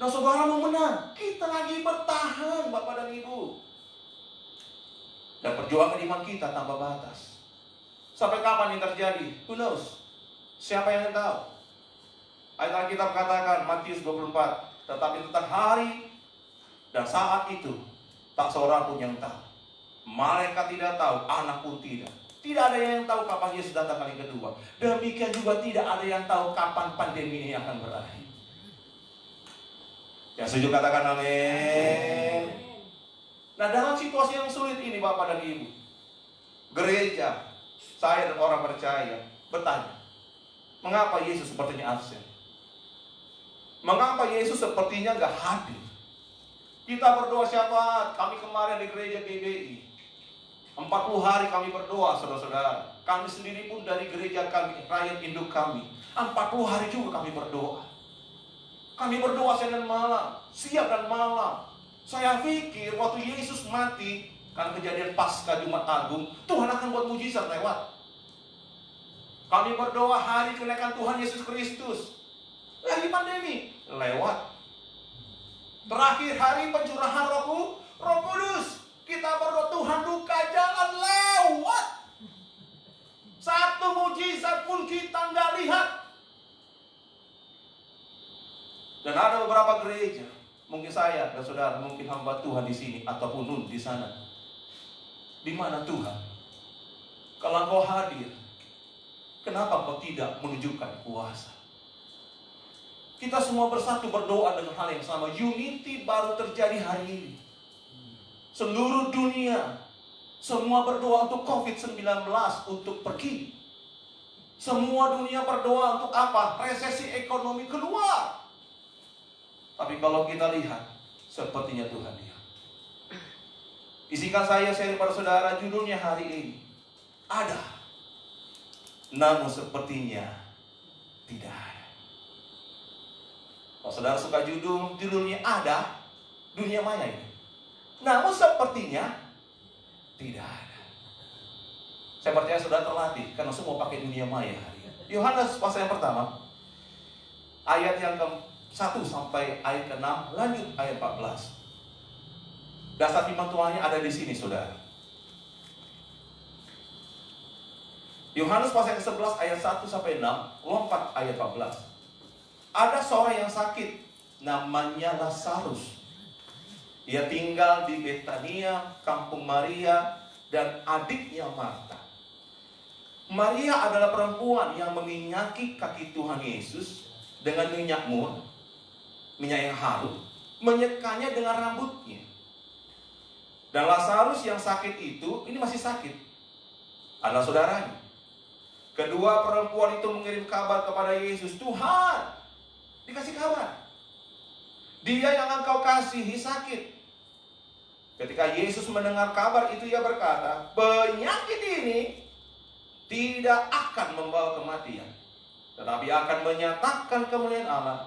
Nah, saudara mau menang. Kita lagi bertahan, Bapak dan Ibu. Dan perjuangan iman kita tanpa batas. Sampai kapan ini terjadi? Who knows? Siapa yang tahu? Ayat Alkitab katakan, Matius 24. Tetapi tentang hari dan saat itu, tak seorang pun yang tahu. Malaikat tidak tahu, anak pun tidak. Tidak ada yang tahu kapan Yesus datang kali kedua. Demikian juga tidak ada yang tahu kapan pandemi ini akan berakhir. Yang setuju katakan amin. Nah, dalam situasi yang sulit ini, Bapak dan Ibu, gereja, saya dan orang percaya bertanya, mengapa Yesus sepertinya absen? Mengapa Yesus sepertinya gak hadir? Kita berdoa syafaat. Kami kemarin di gereja GBI 40 hari kami berdoa, saudara-saudara. Kami sendiri pun dari gereja kami, rakyat induk kami, 40 hari juga kami berdoa. Kami berdoa siang dan malam, siang dan malam. Saya pikir waktu Yesus mati, karena kejadian Paskah Jumat Agung, Tuhan akan buat mujizat lewat. Kami berdoa hari kenaikan Tuhan Yesus Kristus. Lagi pandemi, lewat. Terakhir hari pencurahan Roh Kudus. Kita berdoa, Tuhan buka jalan, lewat. Satu mujizat pun kita nggak lihat. Dan ada beberapa gereja, mungkin saya dan saudara, mungkin hamba Tuhan di sini ataupun nun di sana, di mana Tuhan, kalau Engkau hadir, kenapa Engkau tidak menunjukkan kuasa? Kita semua bersatu berdoa dengan hal yang sama. Unity baru terjadi hari ini. Seluruh dunia, semua berdoa untuk COVID-19 untuk pergi. Semua dunia berdoa untuk apa? Resesi ekonomi keluar. Tapi kalau kita lihat, sepertinya Tuhan diam. Izinkan saya share pada saudara judulnya hari ini. Ada, namun sepertinya tidak ada. Kalau saudara suka judulnya ada, dunia maya ini. Namun sepertinya tidak ada. Saya percaya saudara terlatih karena semua pakai dunia maya hari ini. Yohanes pasal yang pertama, ayat yang ke-1 sampai ayat ke-6, lanjut ayat 14. Dasar firman Tuhannya ada di sini, saudara. Yohanes pasal yang ke-11 ayat 1 sampai 6, lompat ayat 14. Ada seorang yang sakit, namanya Lazarus. Ia tinggal di Betania, kampung Maria dan adiknya Marta. Maria adalah perempuan yang meminyaki kaki Tuhan Yesus dengan minyak murah, minyak yang harum, menyekanya dengan rambutnya. Dan Lazarus yang sakit itu, ini masih sakit, adalah saudaranya. Kedua perempuan itu mengirim kabar kepada Yesus, Tuhan, dikasih kabar, dia yang engkau kasihi sakit. Ketika Yesus mendengar kabar itu, ia berkata, penyakit ini tidak akan membawa kematian, tetapi akan menyatakan kemuliaan Allah.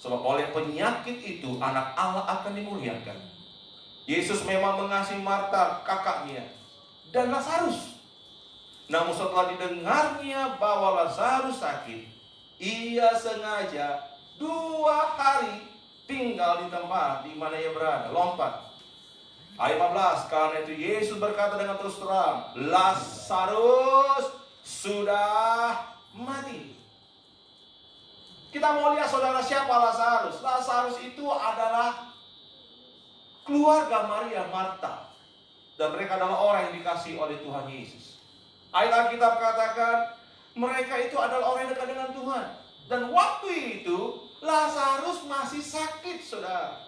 Sebab oleh penyakit itu anak Allah akan dimuliakan. Yesus memang mengasihi Marta, kakaknya, dan Lazarus. Namun setelah didengarnya bahwa Lazarus sakit, ia sengaja 2 hari tinggal di tempat di mana ia berada. Lompat ayat 14. Karena itu Yesus berkata dengan terus terang, Lazarus sudah mati. Kita mau lihat saudara, siapa Lazarus? Lazarus itu adalah keluarga Maria, Marta, dan mereka adalah orang yang dikasihi oleh Tuhan Yesus. Ayat Alkitab katakan mereka itu adalah orang yang dekat dengan Tuhan. Dan waktu itu Lazarus masih sakit, saudara.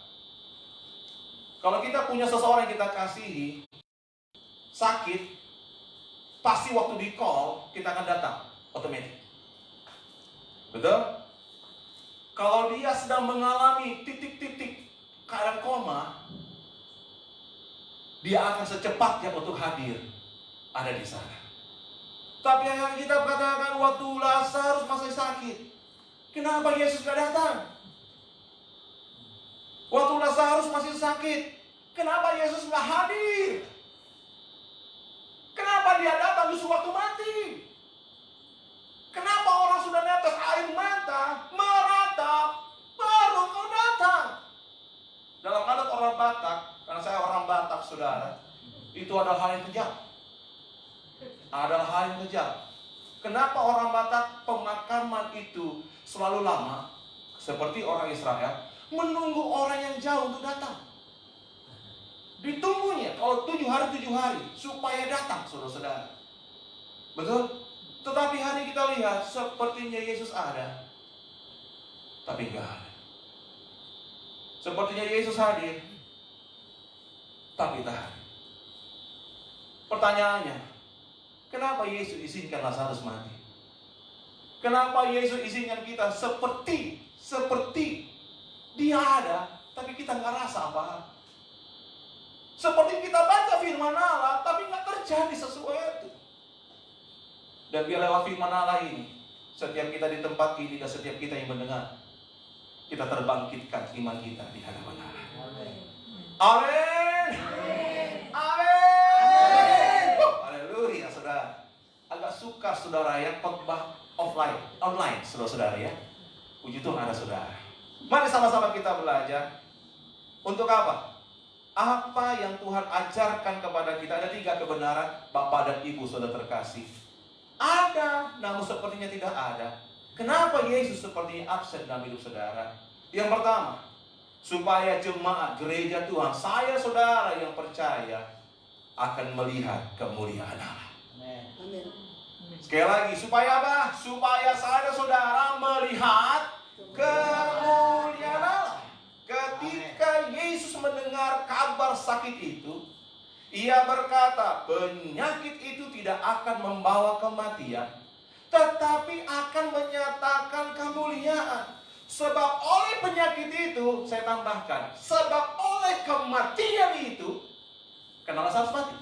Kalau kita punya seseorang yang kita kasihi sakit, pasti waktu di call kita akan datang otomatis. Betul? Kalau dia sedang mengalami titik-titik keadaan koma, dia akan secepatnya untuk hadir ada di sana. Tapi yang kita katakan waktu Lazarus masih sakit, kenapa Yesus gak datang? Waktu Lazarus masih sakit, kenapa Yesus gak hadir? Kenapa dia datang justru waktu mati? Kenapa orang sudah netes air mata, meratap, baru kau datang? Dalam adat orang Batak, karena saya orang Batak, saudara, itu adalah hal yang kejam. Adalah hal yang kejam. Kenapa orang Batak pemakaman itu selalu lama, seperti orang Israel, menunggu orang yang jauh untuk datang. Ditunggunya kalau 7 hari supaya datang, saudara-saudara. Betul? Tetapi hari kita lihat sepertinya Yesus ada, tapi enggak ada. Sepertinya Yesus hadir, tapi tak hadir. Pertanyaannya, kenapa Yesus izinkan Lazarus mati? Kenapa Yesus izinkan kita seperti dia ada, tapi kita nggak rasa apa-apa. Seperti kita baca firman Allah, tapi nggak terjadi sesuatu. Dan biar lewat firman Allah ini, setiap kita di tempat ini dan setiap kita yang mendengar, kita terbangkitkan iman kita di hadapan Allah. Amin. Amin. Haleluya, saudara. Agak suka saudara ya khotbah online, saudara-saudara ya. Puji Tuhan ada saudara. Mari sama-sama kita belajar. Untuk apa? Apa yang Tuhan ajarkan kepada kita? Ada 3 kebenaran, Bapak dan Ibu saudara terkasih. Ada, namun sepertinya tidak ada. Kenapa Yesus sepertinya absen dalam hidup saudara? Yang pertama, supaya jemaat gereja Tuhan, saya saudara yang percaya, akan melihat kemuliaan Allah. Amin. Sekali lagi, supaya apa? Supaya saya saudara melihat kemuliaan Allah. Ketika Yesus mendengar kabar sakit itu, ia berkata, penyakit itu tidak akan membawa kematian, tetapi akan menyatakan kemuliaan. Sebab oleh penyakit itu, saya tambahkan, sebab oleh kematian itu, karena Lazarus mati.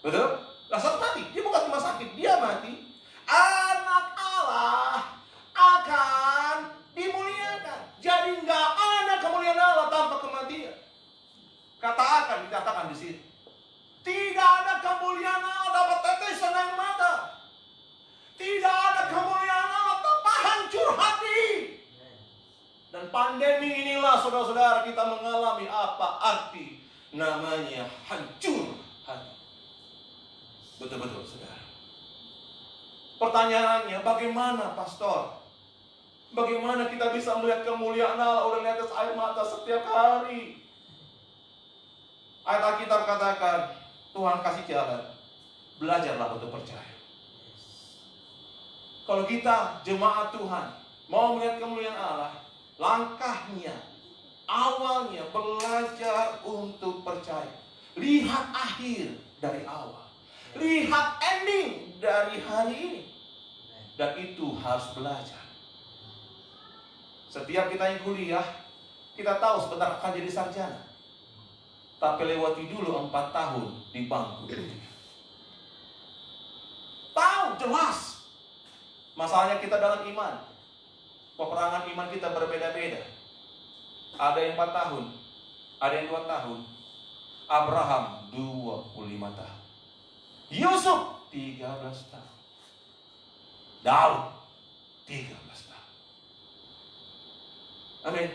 Betul? Lazarus mati, dia bukan cuma sakit, dia mati. Anak Allah akan dimuliakan. Jadi nggak ada kemuliaan Allah tanpa kematian. Dikatakan di sini, tidak ada kemuliaan Allah pandemi inilah saudara-saudara kita mengalami apa arti namanya hancur hati. Betul-betul saudara. Pertanyaannya, bagaimana pastor? Bagaimana kita bisa melihat kemuliaan Allah udah di atas air mata setiap hari? Ayat Alkitab katakan, Tuhan kasih jalan. Belajarlah untuk percaya. Kalau kita jemaat Tuhan mau melihat kemuliaan Allah, langkahnya, awalnya belajar untuk percaya. Lihat akhir dari awal. Lihat ending dari hari ini. Dan itu harus belajar. Setiap kita yang kuliah, kita tahu sebentar akan jadi sarjana. Tapi lewati dulu 4 tahun di bangku. Tahu jelas. Masalahnya kita dalam iman. Peperangan iman kita berbeda-beda. Ada yang 4 tahun, ada yang 2 tahun. Abraham 25 tahun. Yusuf 13 tahun. Daud 13 tahun. Amin.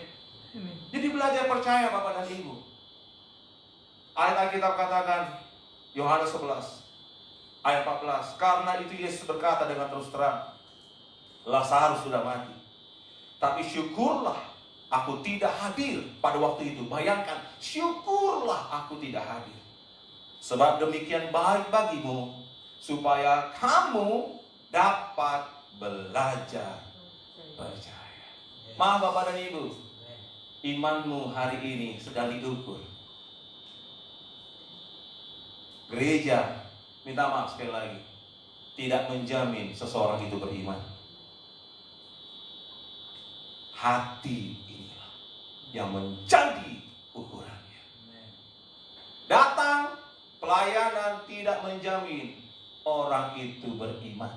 Jadi belajar percaya Bapak dan Ibu. Ayat Alkitab katakan, Yohanes 11 ayat 14, karena itu Yesus berkata dengan terus terang, Lazarus sudah mati, tapi syukurlah aku tidak hadir pada waktu itu. Bayangkan, syukurlah aku tidak hadir, sebab demikian baik bagimu, supaya kamu dapat belajar percaya. Maaf Bapak dan Ibu, imanmu hari ini sedang diukur. Gereja, minta maaf sekali lagi, tidak menjamin seseorang itu beriman. Hati inilah yang menjadi ukurannya. Datang pelayanan tidak menjamin orang itu beriman.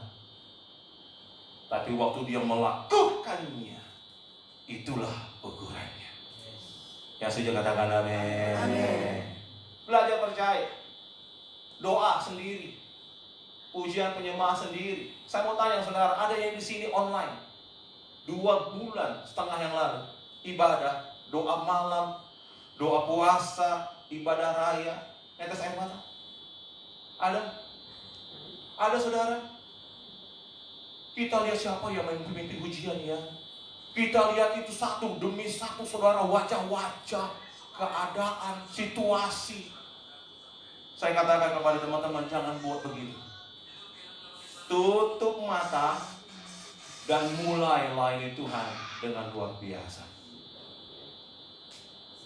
Tapi waktu dia melakukannya, itulah ukurannya. Yang setuju katakan amin. Amin. Belajar percaya. Doa sendiri, pujian penyembah sendiri. Saya mau tanya saudara, ada yang di sini online 2,5 bulan yang lalu ibadah, doa malam, doa puasa, ibadah raya, netes air mata? Ada saudara? Kita lihat siapa yang memimpin ujian ya. Kita lihat itu satu demi satu saudara, wajah-wajah, keadaan, situasi. Saya katakan kepada teman-teman, jangan buat begitu. Tutup mata dan mulai layani Tuhan dengan luar biasa.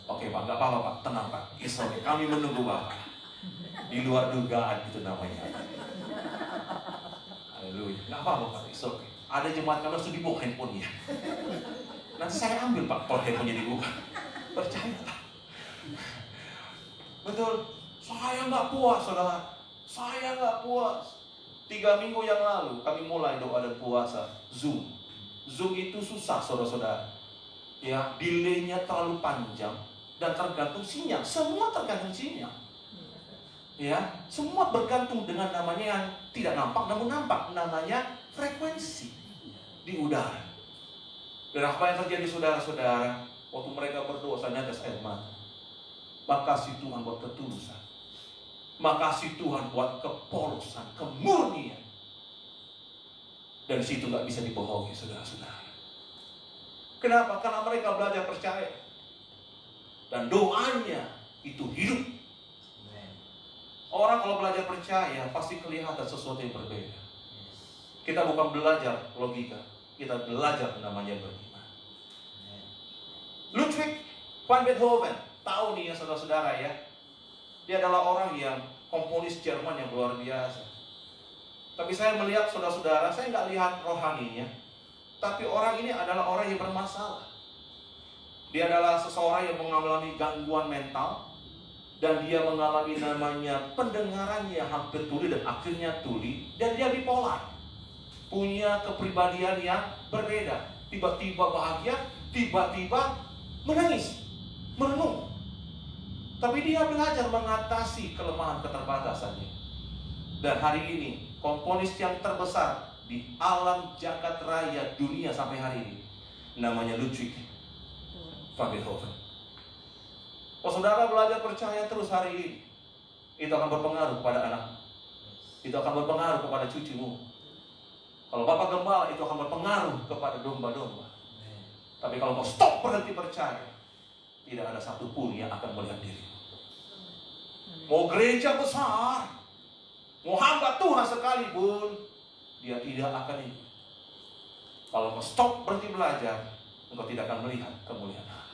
Oke Pak, gak apa-apa Pak, tenang Pak, it's okay. Kami menunggu Bapak. Di luar dugaan itu namanya. Haleluya, gak apa-apa Pak, it's okay. Ada jemaat kami harus dibuka handphonenya. Nanti saya ambil Pak, kalau handphonenya dibuka. Percaya Pak. Betul. Saya nggak puas, saudara. Saya nggak puas. 3 minggu yang lalu kami mulai doa dan puasa Zoom. Zoom itu susah, saudara-saudara. Ya, delay-nya terlalu panjang dan tergantung sinyal. Semua tergantung sinyal. Ya, semua bergantung dengan namanya yang tidak nampak namun nampak. Namanya frekuensi di udara. Dan apa yang terjadi saudara-saudara? Waktu mereka berdoa, saya netes air mata. Makasih Tuhan buat ketulusan. Makasih Tuhan buat kepolosan, kemurnian. Dan di situ nggak bisa dibohongi, saudara-saudara. Kenapa? Karena mereka belajar percaya. Dan doanya itu hidup. Orang kalau belajar percaya pasti kelihatan sesuatu yang berbeda. Kita bukan belajar logika, kita belajar namanya beriman. Ludwig van Beethoven, tahu nih ya saudara-saudara ya. Dia adalah orang yang komponis Jerman yang luar biasa. Tapi saya melihat saudara-saudara, saya nggak lihat rohaninya. Tapi orang ini adalah orang yang bermasalah. Dia adalah seseorang yang mengalami gangguan mental. Dan dia mengalami namanya pendengarannya hampir tuli dan akhirnya tuli. Dan dia bipolar. Punya kepribadian yang berbeda. Tiba-tiba bahagia, tiba-tiba menangis, merenung. Tapi dia belajar mengatasi kelemahan keterbatasannya. Dan hari ini, komponis yang terbesar di alam jagat raya dunia sampai hari ini, namanya Ludwig Van Beethoven. Kalau saudara belajar percaya terus hari ini, itu akan berpengaruh pada anak. Itu akan berpengaruh kepada cucumu. Kalau Bapak gembala, itu akan berpengaruh kepada domba-domba. Tapi kalau kau stop berhenti percaya, tidak ada satupun yang akan melihat diri. Mau gereja besar, mau hamba Tuhan sekalipun, dia tidak akan ikut. Kalau kau stop berhenti belajar, engkau tidak akan melihat kemuliaan Allah.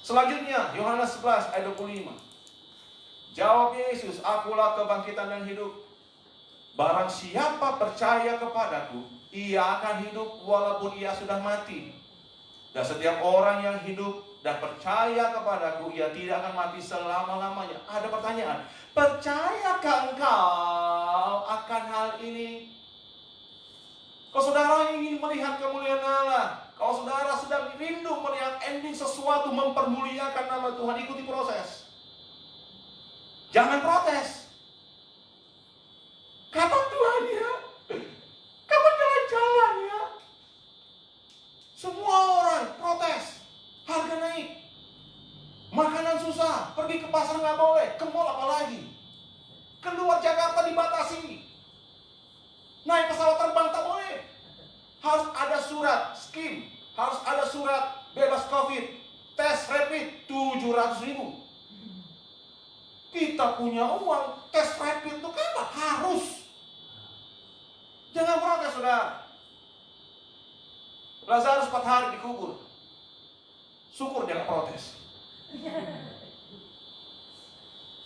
Selanjutnya, Yohanes 11 ayat 25. Jawab Yesus, akulah kebangkitan dan hidup. Barang siapa percaya kepadaku, ia akan hidup walaupun ia sudah mati. Dan setiap orang yang hidup dan percaya kepadaku, ia tidak akan mati selama-lamanya. Ada pertanyaan, percayakah engkau akan hal ini? Kalau saudara ingin melihat kemuliaan Allah, kalau saudara sedang rindu melihat ending sesuatu mempermuliakan nama Tuhan, ikuti proses. Jangan protes. Kapan Tuhan ya? Kapan jalan-jalan ya? Semua orang protes. Harga naik. Makanan susah. Pergi ke pasar nggak boleh. Ke mall apalagi. Keluar Jakarta dibatasi. Naik pesawat terbang tak boleh. Harus ada surat skim. Harus ada surat bebas COVID. Tes rapid 700.000. Kita punya uang. Tes rapid itu kan harus. Jangan protes, saudara. Lazarus 4 hari dikubur. Syukur dia gak protes.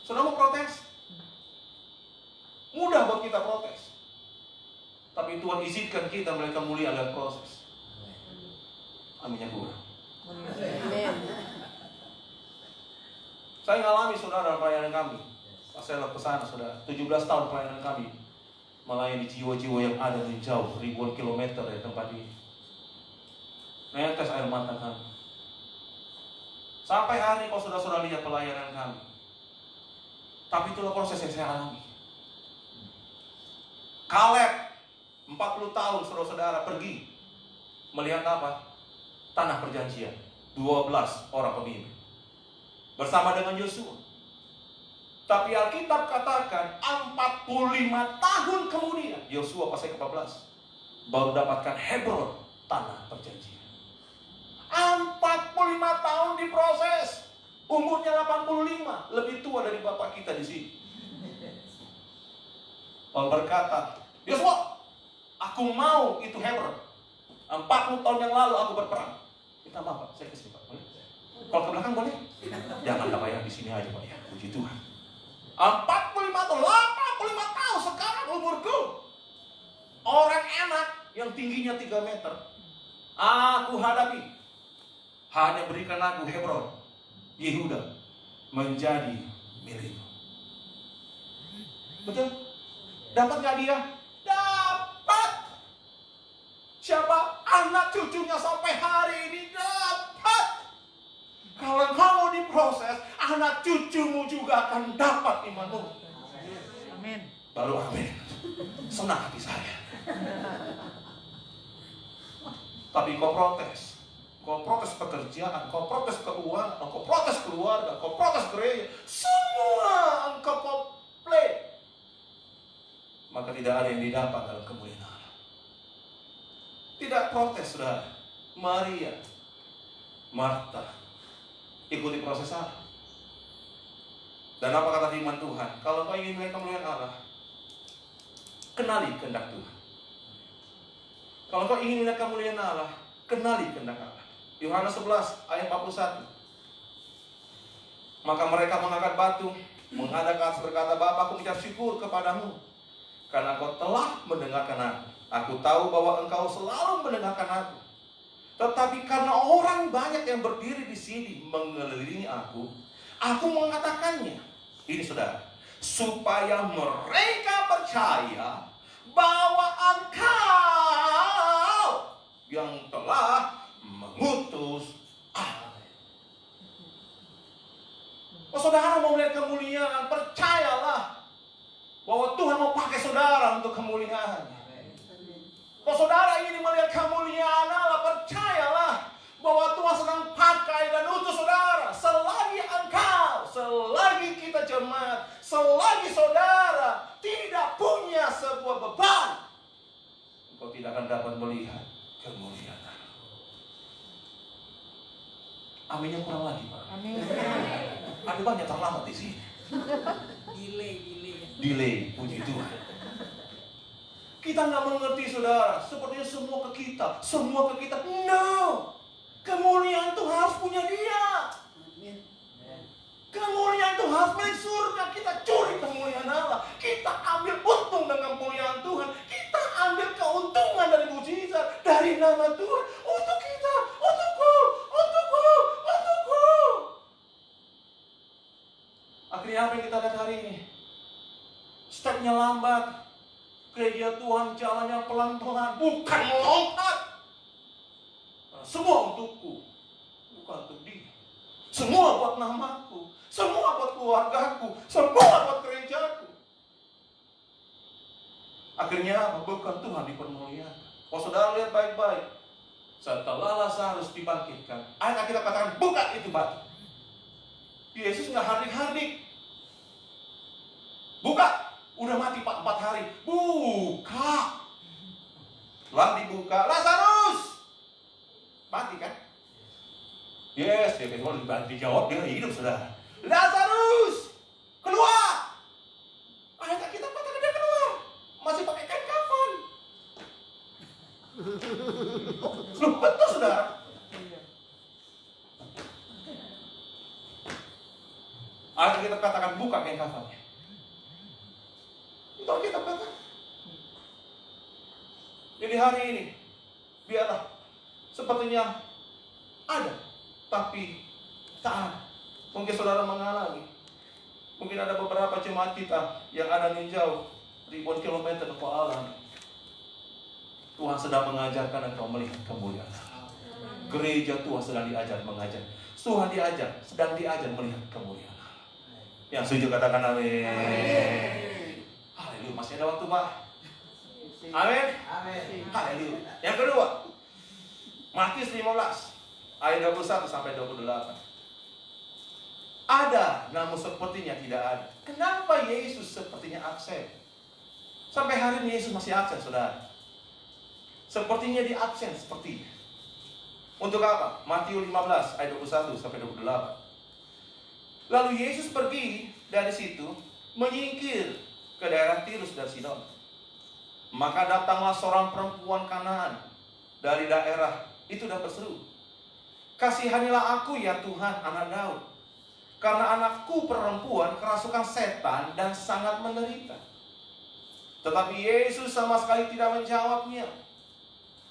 Saudara mau protes? Mudah buat kita protes. Tapi Tuhan izinkan kita melihat kemuliaan dan proses. Aminnya kurang. Saya ngalami saudara pelayanan kami. Pas saya ke sana saudara, 17 tahun pelayanan kami melayani jiwa-jiwa yang ada di jauh ribuan kilometer dari tempat ini. Netes air mata kami. Sampai hari kalau saudara-saudara lihat pelayanan kami. Tapi itulah proses yang saya alami. Kaleb 40 tahun saudara-saudara pergi melihat apa? Tanah perjanjian. 12 orang pemimpin bersama dengan Yosua. Tapi Alkitab katakan 45 tahun kemudian Yosua pasal ke-14 baru dapatkan Hebron, tanah perjanjian. 45 tahun diproses. Umurnya 85, lebih tua dari bapak kita di sini. Allah berkata, Yosua, aku mau itu Hebron. 40 tahun yang lalu aku berperang. Minta maaf Pak, saya kesini Pak, boleh? Kalau ke belakang boleh? Jangan Pak ya, di sini aja Pak ya, puji Tuhan. 45 tahun, 85 tahun sekarang umurku. Orang enak yang tingginya 3 meter aku hadapi. Hanya berikan aku Hebron, Yehuda, menjadi milikku. Betul? Dapat gak dia? Dapat. Siapa? Anak cucunya sampai hari ini dapat. Kalau kamu diproses, anak cucumu juga akan dapat imanmu. Amin. Baru amin. Senang hati saya. Tapi kau protes. Kau protes pekerjaan, kau protes keuangan, kau protes keluarga, kau protes gereja. Semua engkau komplain. Maka tidak ada yang didapat dalam kemuliaan Allah. Tidak protes, saudara. Maria, Marta, ikuti proses Allah. Dan apa kata firman Tuhan? Kalau kau ingin melihat kemuliaan Allah, kenali kehendak Tuhan. Kalau kau ingin melihat kemuliaan Allah, kenali kehendak Allah. Yohanes 11 ayat 41. Maka mereka mengangkat batu, menghadap ke atas berkata, Bapa, aku mengucap syukur kepadamu karena kau telah mendengarkan aku. Aku tahu bahwa engkau selalu mendengarkan aku. Tetapi karena orang banyak yang berdiri di sini mengelilingi aku mengatakannya. Ini saudara, supaya mereka percaya bahwa engkau yang telah mengutus aku. Oh, saudara mau melihat kemuliaan, percayalah bahwa Tuhan mau pakai saudara untuk kemuliaan. Kalau saudara ingin melihat kemuliaan Allah, percayalah bahwa Tuhan sedang pakai dan utus saudara. Selagi kita jemaat, selagi saudara tidak punya sebuah beban, engkau tidak akan dapat melihat kemuliaan Allah. Aminnya kurang lagi, Pak. Amin. Ada banyak terlambat di sini. Delay, puji Tuhan. Kita nggak mengerti, saudara. Sepertinya semua ke kita. No. Kemuliaan itu harus punya Dia. Kemuliaan itu harus milik surga. Kita curi kemuliaan Allah. Kita ambil untung dengan kemuliaan Tuhan. Kita ambil keuntungan dari mujizat, dari nama Tuhan. Untuk kita, untukku. Akhirnya apa yang kita lihat hari ini? Stepnya lambat. Gereja Tuhan jalannya pelan-pelan, bukan melompat. Semua untukku, bukan untuk dia. Semua buat namaku, semua buat keluargaku, semua buat gerejaku. Akhirnya bukan Tuhan dipermuliakan. Kalau saudara lihat baik-baik, setelah Lazarus dibangkitkan, ayat kita katakan buka itu batu. Yesus nggak hardik-hardik. Buka. Udah mati 4 hari. Buka. Setelah dibuka, Lazarus mati kan? Yes, dia kalau dijawab dia hidup, saudara. Lazarus keluar. Ayat kita katakan dia keluar. Masih pakai kain kafan. Betul, saudara. Ayat kita katakan buka kain kafannya. Itu kita katakan. Jadi hari ini biarlah sepertinya ada, tapi tak ada. Mungkin saudara mengalami. Mungkin ada beberapa jemaat kita yang ada di jauh, ribuan kilometer ke alam. Tuhan sedang mengajarkan engkau melihat kemuliaan. Gereja Tuhan sedang diajar mengajar. Tuhan sedang diajar melihat kemuliaan. Yang setuju katakan amin. Haleluya, masih ada waktu, Pak. Amin. Haleluya. Yang kedua, Matius 15 ayat 21 sampai 28. Ada, namun sepertinya tidak ada. Kenapa Yesus sepertinya absen? Sampai hari ini Yesus masih absen, saudara. Sepertinya dia absen sepertinya. Untuk apa? Matius 15 ayat 21 sampai 28. Lalu Yesus pergi dari situ, menyingkir ke daerah Tirus dan Sidon. Maka datanglah seorang perempuan Kanaan dari daerah itu dan berseru, "Kasihanilah aku ya Tuhan, anak Daud, karena anakku perempuan kerasukan setan dan sangat menderita." Tetapi Yesus sama sekali tidak menjawabnya.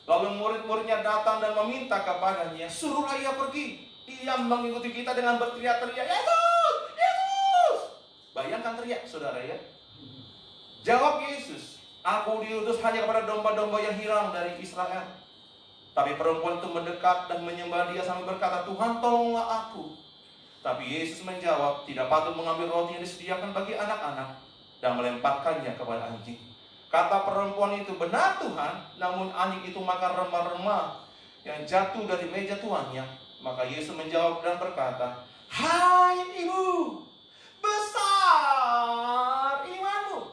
Lalu murid-muridnya datang dan meminta kepadanya, "Suruhlah ia pergi." Ia mengikuti kita dengan berteriak-teriak, "Yesus! Yesus!" Bayangkan teriak, saudara ya. Jawab Yesus, "Aku diutus hanya kepada domba-domba yang hilang dari Israel." Tapi perempuan itu mendekat dan menyembah dia sambil berkata, "Tuhan, tolonglah aku." Tapi Yesus menjawab, "Tidak patut mengambil roti yang disediakan bagi anak-anak dan melemparkannya kepada anjing." Kata perempuan itu, "Benar Tuhan," namun anjing itu makan remah-remah yang jatuh dari meja tuannya. Maka Yesus menjawab dan berkata, "Hai ibu, besar imanmu.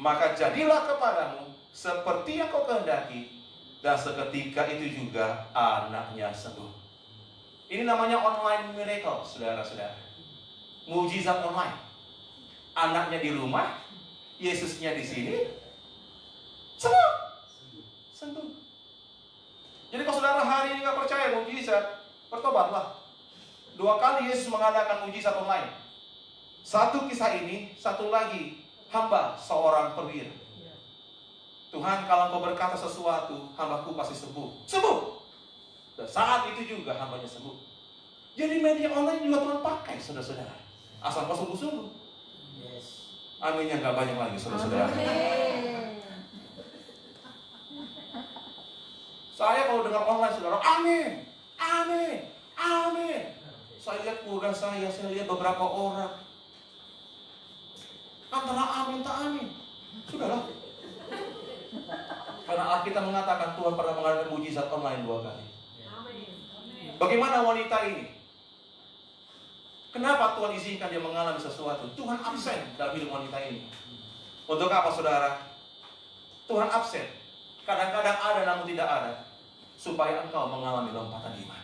Maka jadilah kepadamu seperti yang kau kehendaki." Dan seketika itu juga anaknya sembuh. Ini namanya online miracle, saudara-saudara. Mujizat online. Anaknya di rumah, Yesusnya di sini, sembuh. Jadi kalau saudara hari ini nggak percaya mujizat, bertobatlah. 2 kali Yesus mengadakan mujizat online. Satu kisah ini, satu lagi hamba seorang perwira. "Tuhan, kalau Engkau berkata sesuatu, hambaku pasti sembuh." Sembuh. Dan saat itu juga hambanya sembuh. Jadi media online juga Tuhan pakai, saudara-saudara. Asal kau sungguh-sungguh. Aminnya nggak banyak lagi, saudara-saudara. Saya kalau dengar online, saudara, amin, amin, amin. Saya lihat keluarga saya lihat beberapa orang. Antara amin tak amin. Sudahlah. Karena Alkitab mengatakan Tuhan pernah mengadakan mujizat online 2 kali. Bagaimana wanita ini? Kenapa Tuhan izinkan dia mengalami sesuatu? Tuhan absen dalam hidup wanita ini. Untuk apa, saudara? Tuhan absen. Kadang-kadang ada namun tidak ada. Supaya engkau mengalami lompatan iman.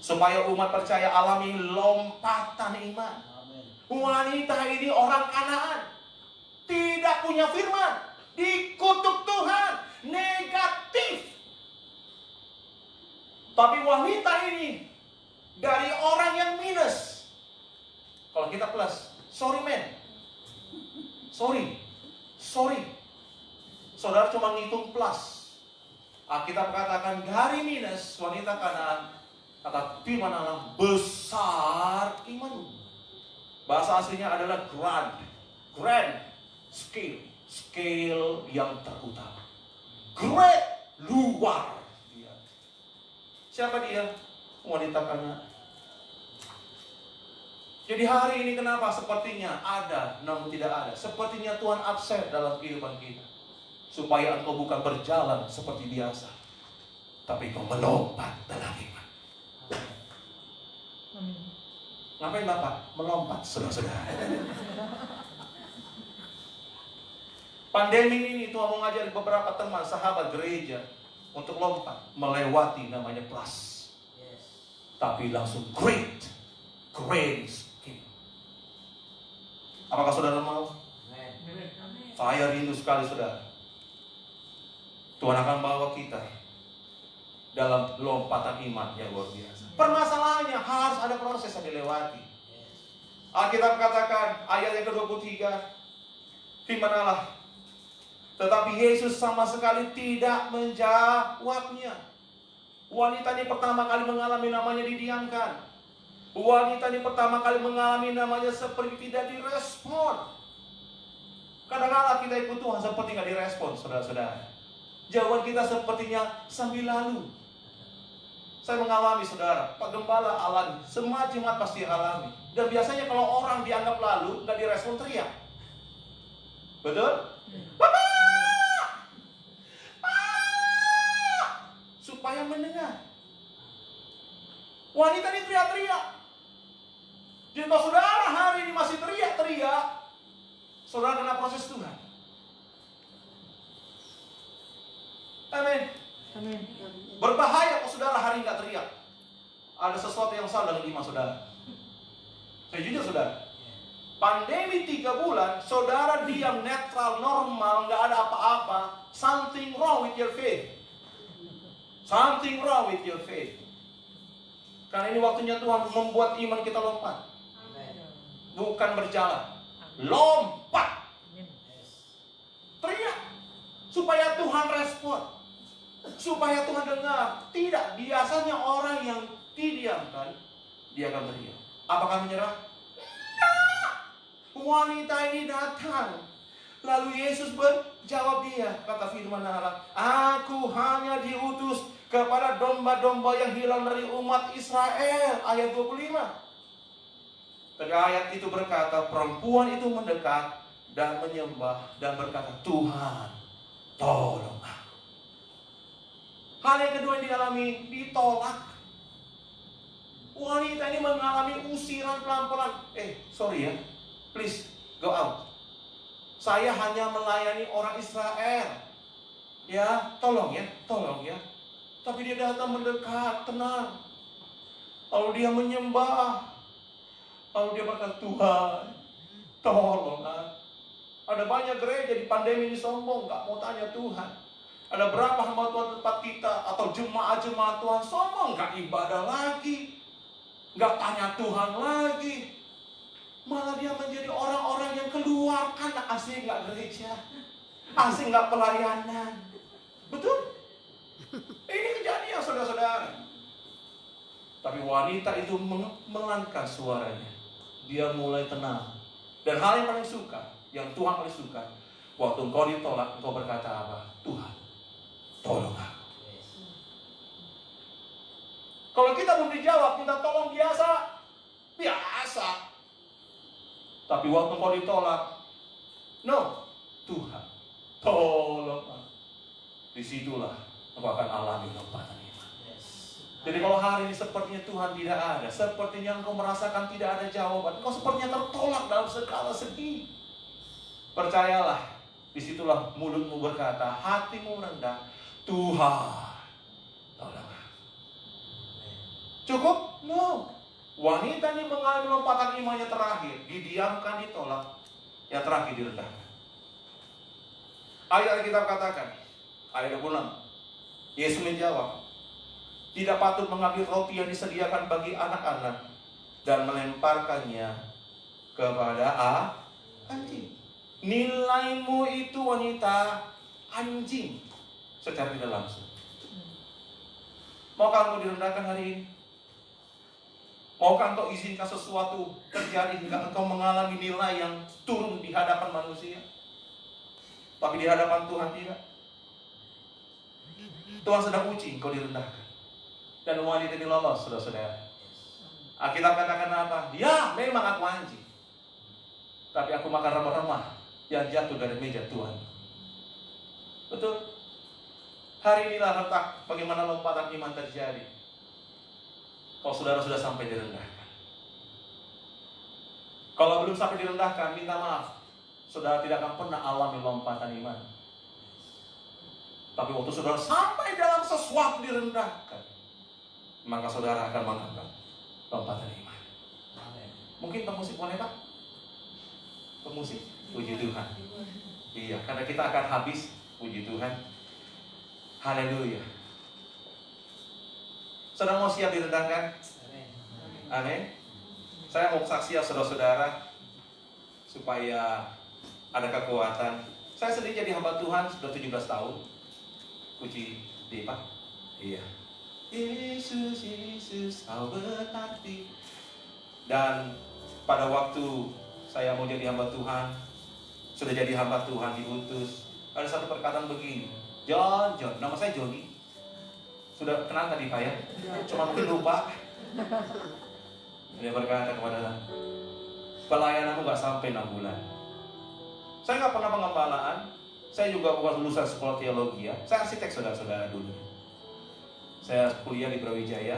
Supaya umat percaya alami lompatan iman. Wanita ini orang Kanaan, tidak punya firman, dikutuk Tuhan, negatif. Tapi wanita ini dari orang yang minus. Kalau kita plus, sorry men, sorry. Saudara cuma ngitung plus. Alkitab katakan dari minus wanita Kanaan, kata firman Allah, besar imanmu. Bahasa aslinya adalah grand scale yang terutama, great, luar. Siapa dia? Wanita Kanaan. Jadi hari ini kenapa sepertinya ada namun tidak ada? Sepertinya Tuhan absen dalam kehidupan kita, supaya engkau bukan berjalan seperti biasa, tapi engkau melompat dalam iman. Ngapain Bapak? Melompat, saudara-saudara. Pandemi ini Tuhan mau ngajari beberapa teman, sahabat gereja untuk lompat, melewati namanya plus. Tapi langsung great skill. Apakah saudara mau? Saya rindu sekali, saudara. Tuhan akan bawa kita dalam lompatan iman yang luar biasa. Permasalahannya harus ada proses yang dilewati. Alkitab katakan ayat yang ke-23, firman Allah, tetapi Yesus sama sekali tidak menjawabnya. Wanita ini pertama kali mengalami namanya didiamkan. Wanita ini pertama kali mengalami namanya seperti tidak direspon. Kadang-kadang kita ikut Tuhan seperti nggak direspon, saudara-saudara. Jawaban kita sepertinya sambil lalu. Saya mengalami, saudara, Pak Gembala alami, semua jemaat pasti alami. Dan biasanya kalau orang dianggap lalu, nggak direspon, teriak. Betul? Bapak! Supaya mendengar. Wanita ini teriak-teriak. Jadi kalau saudara hari ini masih teriak-teriak, saudara kena proses Tuhan. Amin. Berbahaya kalau saudara hari nggak teriak. Ada sesuatu yang salah dengan iman saudara. Saya jujur, saudara. Pandemi 3 bulan, saudara diam, netral, normal, nggak ada apa-apa. Something wrong with your faith. Something wrong with your faith. Karena ini waktunya Tuhan membuat iman kita lompat. Bukan berjalan. Lompat. Teriak. Supaya Tuhan respon. Supaya Tuhan dengar. Tidak, biasanya orang yang didiamkan, dia akan teriak. Apakah menyerah? Tidak. Wanita ini datang. Lalu Yesus menjawab dia, kata firman Allah, aku hanya diutus kepada domba-domba yang hilang dari umat Israel. Ayat 25. Pada ayat itu berkata, perempuan itu mendekat dan menyembah dan berkata, Tuhan, tolong aku. Hal yang kedua yang dialami, ditolak. Wanita ini mengalami usiran pelan-pelan. Sorry ya, please go out. Saya hanya melayani orang Israel. Ya, tolong ya. Tapi dia datang mendekat, tenang. Lalu dia menyembah. Lalu dia berkata, Tuhan, tolong. Ada banyak gereja di pandemi ini sombong, gak mau tanya Tuhan. Ada berapa hamba Tuhan tempat kita atau jemaat-jemaat Tuhan sombong, gak ibadah lagi, gak tanya Tuhan lagi. Malah dia menjadi orang-orang yang keluar karena asing gak gereja, asing gak pelayanan. Betul? Ini kejadian, saudara-saudara. Tapi wanita itu melangkah suaranya. Dia mulai tenang. Dan hal yang paling suka, yang Tuhan paling suka, waktu engkau ditolak, engkau berkata apa? Tuhan, tolong aku. Kalau kita belum dijawab, kita tolong biasa. Tapi waktu engkau ditolak, no, Tuhan, tolong aku. Disitulah engkau akan alami lompatan iman. Jadi kalau hari ini sepertinya Tuhan tidak ada, sepertinya engkau merasakan tidak ada jawaban, engkau sepertinya tertolak dalam segala segi, percayalah, disitulah mulutmu berkata, hatimu rendah, Tuhan tolong. Cukup? No. Wanita ini mengalami lompatan imannya terakhir, didiamkan, ditolak, yang terakhir direndahkan. Ayat Alkitab katakan, ayat 26, Yesus menjawab, tidak patut mengambil roti yang disediakan bagi anak-anak dan melemparkannya kepada anjing. Nilaimu itu wanita anjing secara tidak langsung. Maukah engkau direndahkan hari ini? Maukah engkau izinkan sesuatu terjadi hingga engkau mengalami nilai yang turun di hadapan manusia, tapi di hadapan Tuhan tidak? Tuhan sedang uji engkau direndahkan. Dan wanita ini lolos, saudara-saudara. Alkitab katakan apa? Ya, memang aku anjing, tapi aku makan remah-remah yang jatuh dari meja Tuhan. Betul? Hari inilah letak bagaimana lompatan iman terjadi. Kalau saudara sudah sampai direndahkan. Kalau belum sampai direndahkan, minta maaf. Saudara tidak akan pernah alami lompatan iman. Tapi waktu saudara sampai dalam sesuatu direndahkan, maka saudara akan mengalami lompatan iman. Mungkin pemusik boleh Pak? Pemusik, puji Tuhan. Iya, karena kita akan habis, puji Tuhan. Haleluya. Saudara mau siap direndahkan? Amin. Saya mau saksi ya saudara-saudara, supaya ada kekuatan. Saya sendiri jadi hamba Tuhan sudah 17 tahun. Puji di Pak. Iya. Yesus, Yesus, kau berarti. Dan pada waktu saya mau jadi hamba Tuhan, sudah jadi hamba Tuhan diutus, ada satu perkataan begini, John, nama saya Joni. Sudah kenal tadi Pak ya? Cuma mungkin lupa. Dia berkata kepada, pelayananmu gak sampai 6 bulan. Saya gak pernah pengembalaan. Saya juga bukan lulusan sekolah teologi ya. Saya arsitek saudara-saudara dulu. Saya kuliah di Brawijaya.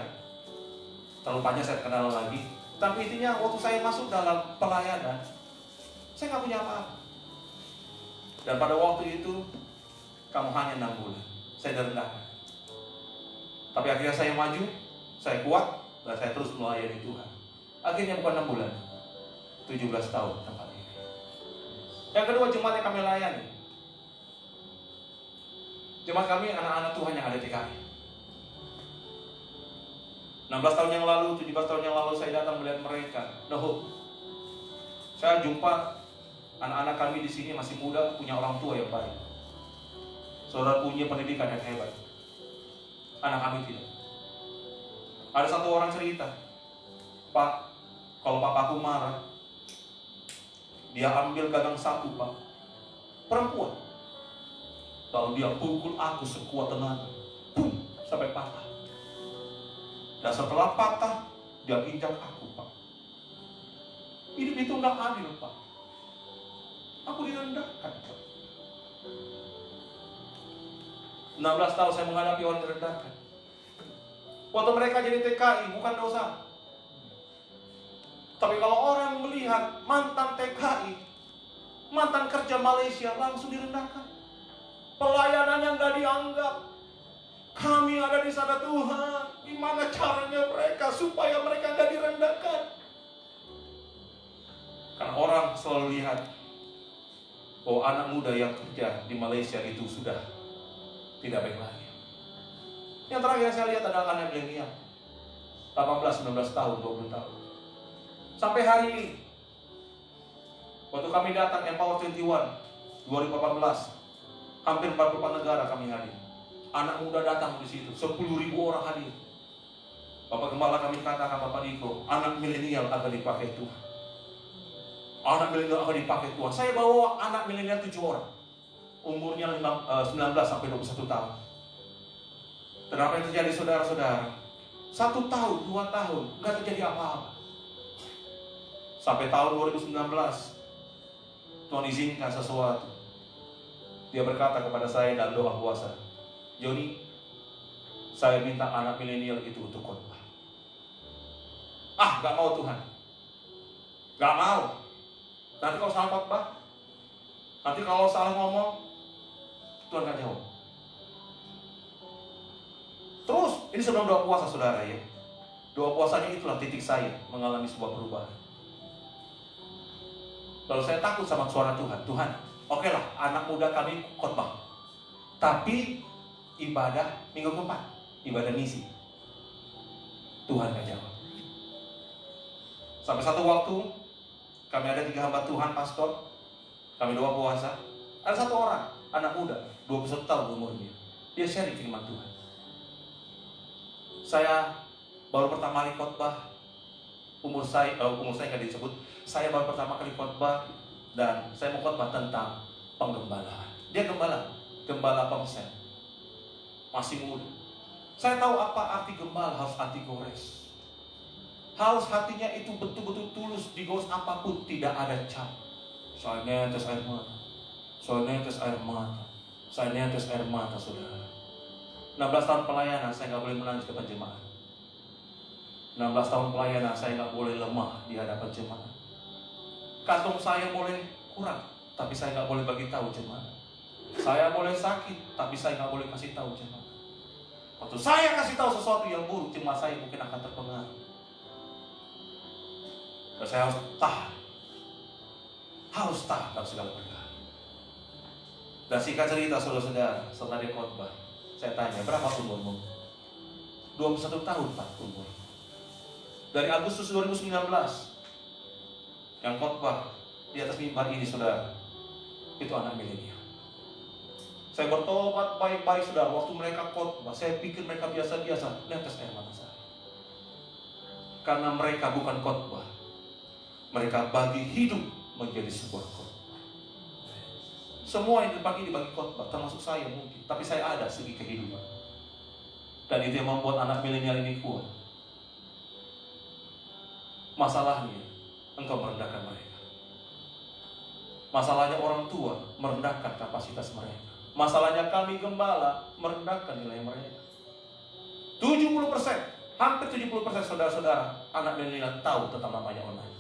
Terlalu panjang saya kenal lagi. Tapi intinya waktu saya masuk dalam pelayanan, saya gak punya apa-apa. Dan pada waktu itu, kamu hanya 6 bulan. Saya direndahkan. Tapi akhirnya saya maju, saya kuat, dan saya terus melayani Tuhan. Akhirnya bukan 6 bulan, 17 tahun tempat ini. Yang kedua, jemaat yang kami layani. Jemaat kami anak-anak Tuhan yang ada di TKI. 16 tahun yang lalu, 17 tahun yang lalu saya datang melihat mereka. Saya jumpa anak-anak kami di sini masih muda, punya orang tua yang baik. Saudara punya pendidikan yang hebat. Anak kami tidak. Ada satu orang cerita, Pak, kalau papaku marah, dia ambil gagang sapu, Pak, perempuan, lalu dia pukul aku sekuat tenaga, sampai patah. Dan setelah patah, dia injak aku, Pak. Hidup itu nggak adil, Pak. Aku direndahkan, Pak. 16 tahun saya menghadapi orang direndahkan. Waktu mereka jadi TKI, bukan dosa. Tapi kalau orang melihat mantan TKI, mantan kerja Malaysia, langsung direndahkan. Pelayanannya nggak dianggap. Kami ada di sana Tuhan. Gimana caranya mereka supaya mereka nggak direndahkan? Karena orang selalu lihat bahwa anak muda yang kerja di Malaysia itu sudah tidak baik lagi. Yang terakhir saya lihat adalah anak milenial, 18, 19 tahun, 20 tahun. Sampai hari ini, waktu kami datang Empower 21 2018, hampir 44 negara kami hadir. Anak muda datang di situ, 10.000 orang hadir. Bapak Gembala kami katakan, Bapak Niko, anak milenial akan dipakai Tuhan. Anak milenial akan dipakai Tuhan. Saya bawa anak milenial 7 orang. Umurnya 19 sampai 21 tahun. Dan apa yang terjadi saudara-saudara? 1 tahun, 2 tahun, nggak terjadi apa-apa. Sampai tahun 2019, Tuhan izinkan sesuatu. Dia berkata kepada saya dalam doa puasa, Joni, Saya minta anak milenial itu untuk khotbah. Gak mau Tuhan. Gak mau. Nanti kalau salah khotbah, nanti kalau salah ngomong, Tuhan gak jawab. Terus, ini sebelum doa puasa saudara ya. Doa puasanya itulah titik saya mengalami sebuah perubahan. Lalu saya takut sama suara Tuhan. Tuhan, oke lah, anak muda kami khotbah. Tapi ibadah minggu keempat, ibadah misi. Tuhan gak jawab. Sampai satu waktu, kami ada 3 hamba Tuhan, pastor. Kami doa puasa. Ada satu orang, anak muda, 21 tahun umurnya. Dia sharing firman Tuhan. Saya baru pertama kali khotbah. Umur saya nggak disebut. Saya baru pertama kali khotbah dan saya mau khotbah tentang penggembalaan. Dia gembala komsel, masih muda. Saya tahu apa arti gembala, harus hati gores. Harus hatinya itu betul-betul tulus, digores apapun, tidak ada cap. Saya netes air mata, saudara. 16 tahun pelayanan, saya nggak boleh menangis depan jemaat. 16 tahun pelayanan, saya nggak boleh lemah di hadapan jemaat. Kantong saya boleh kurang, tapi saya nggak boleh bagi tahu jemaat. Saya boleh sakit, tapi saya nggak boleh kasih tahu jemaat. Waktu saya kasih tahu sesuatu yang buruk, jemaat saya mungkin akan terpengaruh. Dan saya harus tahan dalam segala perkara. Dan singkat cerita saudara-saudara, setelah dia khotbah, saya tanya, berapa umurmu? 21 tahun Pak umur. Dari Agustus 2019 yang khotbah di atas mimbar ini saudara, itu anak milenial. Saya bertobat baik-baik saudara. Waktu mereka khotbah, saya pikir mereka biasa-biasa. Netes air mata saya. Karena mereka bukan khotbah, mereka bagi hidup menjadi sebuah khotbah. Semua yang dibagi khotbah, termasuk saya mungkin. Tapi saya ada segi kehidupan. Dan itu yang membuat anak milenial ini kuat. Masalahnya, engkau merendahkan mereka. Masalahnya orang tua merendahkan kapasitas mereka. Masalahnya kami gembala merendahkan nilai mereka. 70%, hampir 70% saudara-saudara anak milenial tahu tentang namanya online.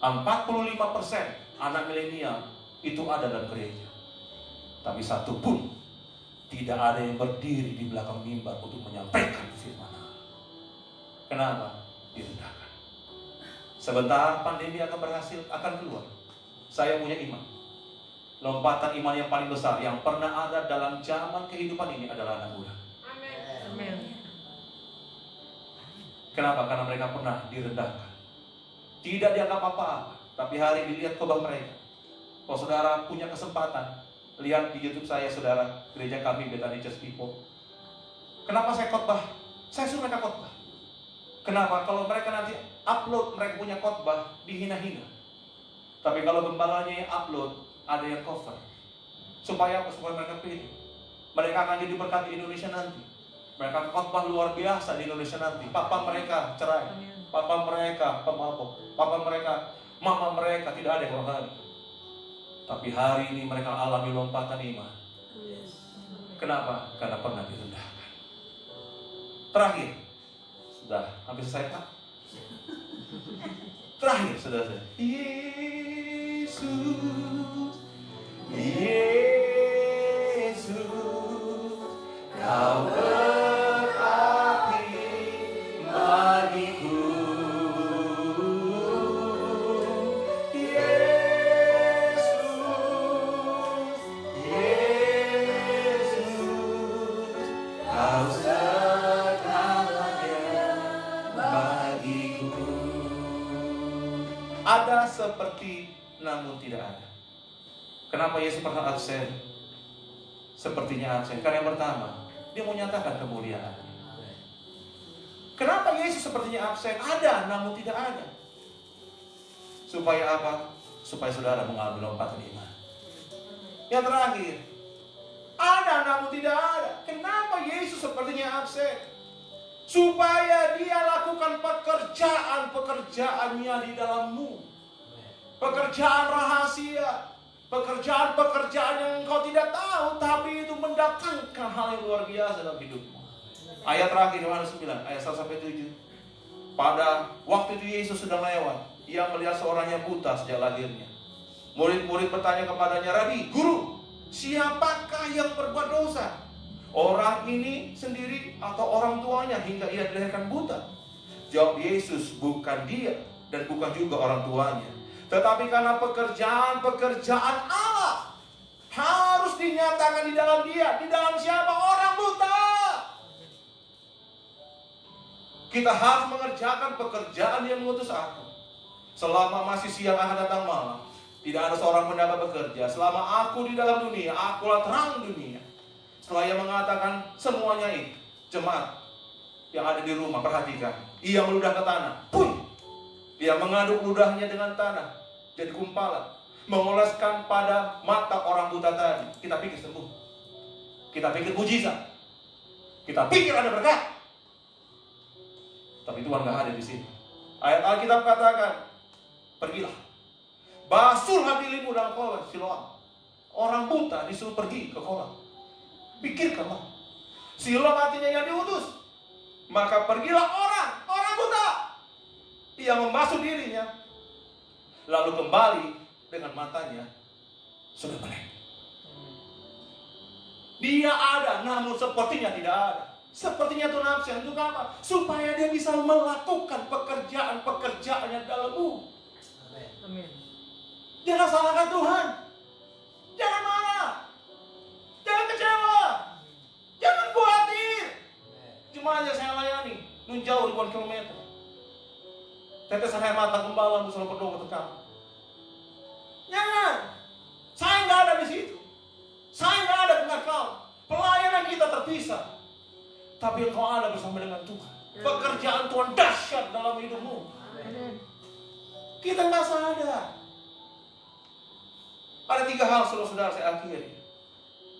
45% anak milenial itu ada dalam gereja. Tapi satu pun tidak ada yang berdiri di belakang mimbar untuk menyampaikan firman Allah. Kenapa? Direndahkan. Sebentar pandemi akan berhasil, akan keluar. Saya punya iman. Lompatan iman yang paling besar yang pernah ada dalam zaman kehidupan ini adalah anak muda. Amin. Kenapa? Karena mereka pernah direndahkan. Tidak dianggap apa-apa, tapi hari dilihat khotbah mereka. Kalau saudara punya kesempatan, lihat di YouTube saya, saudara, gereja kami Bethany Church People. Kenapa saya khotbah? Saya suruh mereka khotbah. Kenapa? Kalau mereka nanti upload mereka punya khotbah, dihina-hina. Tapi kalau gembalanya yang upload, ada yang cover. Supaya apa? Supaya mereka pilih. Mereka akan jadi berkat di Indonesia nanti. Mereka khotbah luar biasa di Indonesia nanti. Papa mereka cerai, papa mereka pemabuk, papa mereka, mama mereka tidak ada yang rohani. Tapi hari ini mereka alami lompatan iman. Kenapa? Karena pernah direndahkan. Terakhir, sudah hampir selesai Pak. Terakhir, saudara. Yesus, Kau berarti bagiku. Kau segalanya bagiku. Ada seperti namun tidak ada. Kenapa Yesus pernah absen? Sepertinya absen. Karena yang pertama, dia mau nyatakan kemuliaan. Kenapa Yesus sepertinya absen? Ada namun tidak ada. Supaya apa? Supaya saudara mengalami lompatan iman. Yang terakhir, ada namun tidak ada. Kenapa Yesus sepertinya absen? Supaya dia lakukan pekerjaan-pekerjaannya di dalammu. Pekerjaan rahasia, pekerjaan-pekerjaan yang engkau tidak tahu, tapi itu mendatangkan hal yang luar biasa dalam hidupmu. Ayat terakhir Yohanes 9 ayat 1 sampai 7. Pada waktu itu Yesus sedang lewat. Ia melihat seorang yang buta sejak lahirnya. Murid-murid bertanya kepadanya, "Rabi, guru, siapakah yang berbuat dosa? Orang ini sendiri atau orang tuanya hingga ia dilahirkan buta?" Jawab Yesus, "Bukan dia dan bukan juga orang tuanya, tetapi karena pekerjaan-pekerjaan Allah harus dinyatakan di dalam dia." Di dalam siapa? Orang buta. Kita harus mengerjakan pekerjaan yang mengutus aku. Selama masih siang akan datang malam, tidak ada seorang pun dapat bekerja. Selama aku di dalam dunia, akulah terang dunia. Setelah ia mengatakan semuanya itu, jemaat yang ada di rumah, perhatikan. Ia meludah ke tanah. Puy! Dia mengaduk ludahnya dengan tanah. Jadi gumpalan. Mengoleskan pada mata orang buta tadi. Kita pikir sembuh. Kita pikir mujizat. Kita pikir ada berkat. Tapi Tuhan gak ada di sini. Ayat Alkitab katakan, "Pergilah, basuh hatimu dalam kolam Siloam." Orang buta disuruh pergi ke kolam. Pikirkanlah, Siloam artinya yang diutus. Maka pergilah orang buta. Ia membasuh dirinya, lalu kembali dengan matanya sudah melek. Dia ada, namun sepertinya tidak ada. Sepertinya itu nafsu. Untuk apa? Supaya dia bisa melakukan pekerjaan-pekerjaannya dalammu. Amin. Jangan salahkan Tuhan. Jangan marah. Jangan kecewa. Jangan khawatir. Jemaat yang saya layani, nun jauh ribuan kilometer. Tetesan air mata gembala selalu berdoa untuk kamu. Jangan. Saya nggak ada di situ. Saya nggak ada dengan kau. Pelayanan kita terpisah. Tapi engkau ada bersama dengan Tuhan. Pekerjaan Tuhan dahsyat dalam hidupmu. Kita nggak sadar. Ada 3 hal saudara-saudara saya akhiri.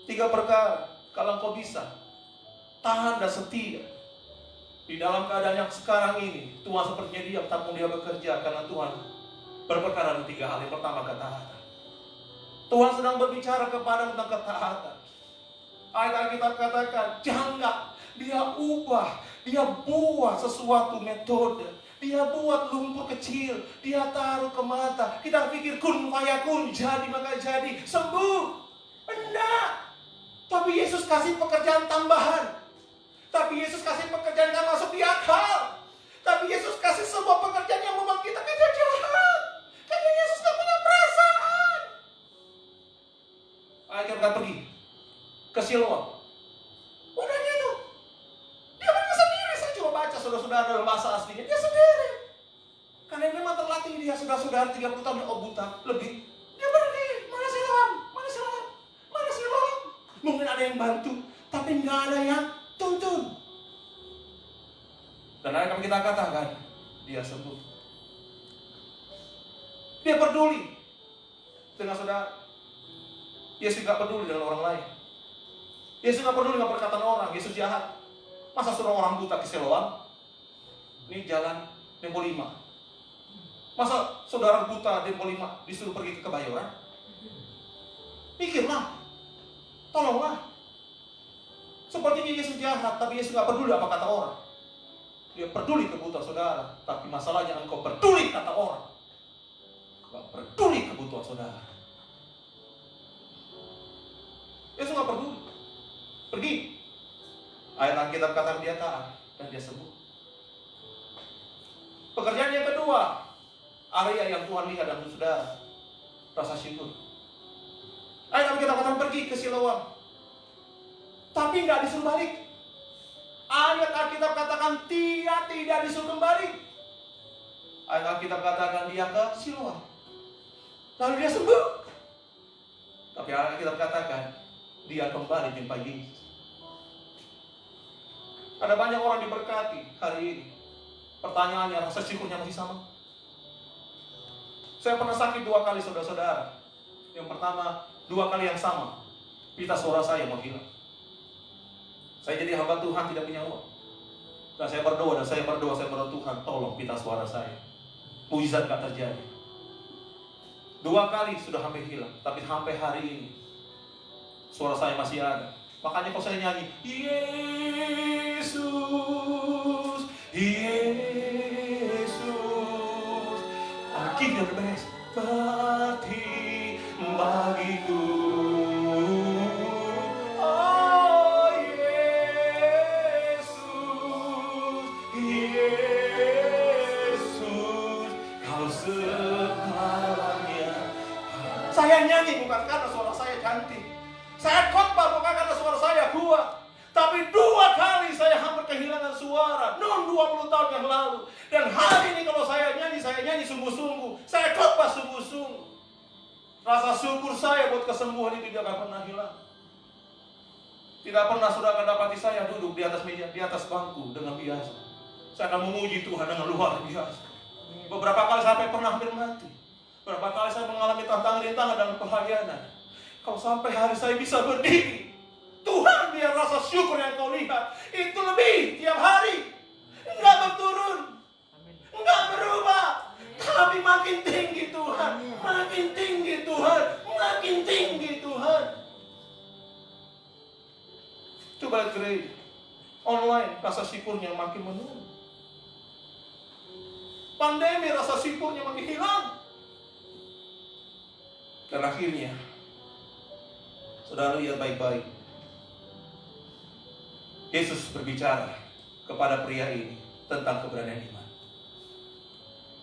3 perkara. Kalau engkau bisa tahan dan setia di dalam keadaan yang sekarang ini, Tuhan sepertinya diam, tapi dia bekerja karena Tuhan berperkara dalam 3 hal. Yang pertama, ketaatan. Tuhan sedang berbicara kepada tentang ketaatan. Ayat Alkitab katakan, jangan dia ubah, dia buat sesuatu metode, dia buat lumpur kecil, dia taruh ke mata. Kita pikir kun fayakun, jadi maka jadi, sembuh. Enggak. Tapi Yesus kasih pekerjaan tambahan. Tapi Yesus kasih pekerjaan yang masuk di akal. Tapi Yesus kasih sebuah pekerjaan yang membuat kita tidak jahat. Karena Yesus tidak punya perasaan. Ayo kita pergi ke Siloam. Udah gitu. Dia pergi sendiri. Saya cuma baca saudara-saudara dalam bahasa aslinya. Dia sendiri. Karena memang terlatih dia saudara-saudara 30 tahun buta lebih. Dia pergi. Mana Siloam? Mana Siloam? Mana Siloam? Mungkin ada yang bantu, tapi nggak ada yang tuntun. Dan akan kita katakan, dia sembuh. Dia peduli dengan saudara. Yesus nggak peduli dengan orang lain. Yesus nggak peduli dengan perkataan orang. Yesus jahat. Masa suruh orang buta ke Siloam? Ini jalan Dempo 5. Masa saudara buta Dempo 5 disuruh pergi ke Kebayoran? Pikirlah. Tolonglah. Sepertinya Yesus jahat, tapi Yesus nggak peduli apa kata orang. Dia peduli kebutuhan saudara, tapi masalahnya engkau peduli kata orang. Engkau peduli kebutuhan saudara. Yesus nggak peduli. Pergi. Ayat Alkitab kata dia taat dan dia sembuh. Pekerjaan yang kedua, area yang Tuhan lihat dan saudara, rasa syukur. Ayat Alkitab kata pergi ke Siloam, tapi nggak disuruh balik. Ayat Alkitab katakan dia tidak disuruh kembali. Ayat Alkitab katakan dia ke Siloam, lalu dia sembuh. Tapi ayat Alkitab katakan dia kembali jumpa Yesus. Ada banyak orang diberkati hari ini. Pertanyaannya, rasa syukurnya masih sama? Saya pernah sakit 2 kali saudara-saudara. Yang pertama, 2 kali yang sama. Pita suara saya mau hilang. Saya jadi hamba Tuhan tidak punya uang. Dan saya berdoa, Tuhan tolong pita suara saya. Mujizat gak terjadi. 2 kali sudah hampir hilang. Tapi sampai hari ini suara saya masih ada. Makanya kalau saya nyanyi Yesus Yesus. Akhirnya beres. Mati bagiku. Oh Yesus, Yesus, kau segalanya. Saya nyanyi bukan karena suara saya cantik. Saya khotbah bukan karena suara saya kuat. Tapi 2 kali saya hampir kehilangan suara. 20 tahun yang lalu. Dan hari ini kalau saya nyanyi sungguh-sungguh. Saya khotbah sungguh-sungguh. Rasa syukur saya buat kesembuhan itu tidak akan pernah hilang. Tidak pernah saudara dapati saya duduk di atas meja, di atas bangku dengan biasa. Saya akan memuji Tuhan dengan luar biasa. Beberapa kali sampai pernah hampir mati. Beberapa kali saya mengalami tantangan-rintangan dalam pelayanan. Kalau sampai hari saya bisa berdiri, Tuhan, biar rasa syukur yang kau lihat itu lebih tiap hari. Enggak berturun, enggak berubah, tapi makin tinggi Tuhan, makin tinggi Tuhan, makin tinggi Tuhan. Coba gereja online, rasa syukurnya makin menurun. Pandemi, rasa syukurnya makin hilang. Dan akhirnya, saudara lihat baik-baik. Yesus berbicara kepada pria ini tentang keberanian iman.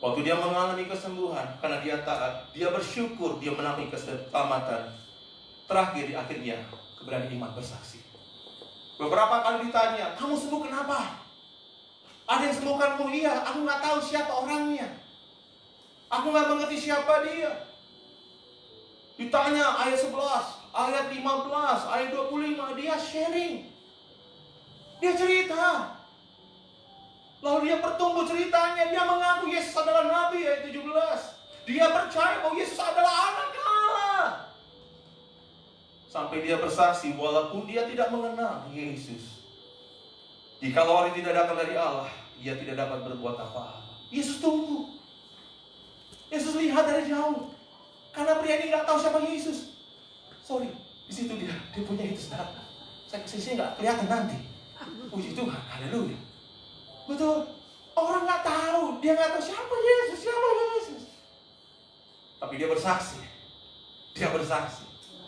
Waktu dia mengalami kesembuhan, karena dia taat, dia bersyukur, dia mengalami keselamatan. Terakhir, di akhirnya, keberanian iman bersaksi. Beberapa kali ditanya, kamu sembuh kenapa? Ada yang sembuhkanmu? Iya, aku nggak tahu siapa orangnya. Aku nggak mengerti siapa dia. Ditanya ayat 11, ayat 15, ayat 25, dia sharing. Dia cerita. Lalu dia bertumbuh ceritanya. Dia mengaku Yesus adalah Nabi, ayat 17. Dia percaya bahwa Yesus adalah anak Allah. Sampai dia bersaksi walaupun dia tidak mengenal Yesus. Jikalau orang tidak datang dari Allah, ia tidak dapat berbuat apa-apa. Yesus tunggu. Yesus lihat dari jauh. Karena pria ini nggak tahu siapa Yesus. Sorry, di situ dia punya itu saudara. Saya kesini nggak kelihatan nanti. Puji Tuhan, haleluya. Betul. Orang nggak tahu, dia nggak tahu siapa Yesus. Tapi dia bersaksi. Dia bersaksi.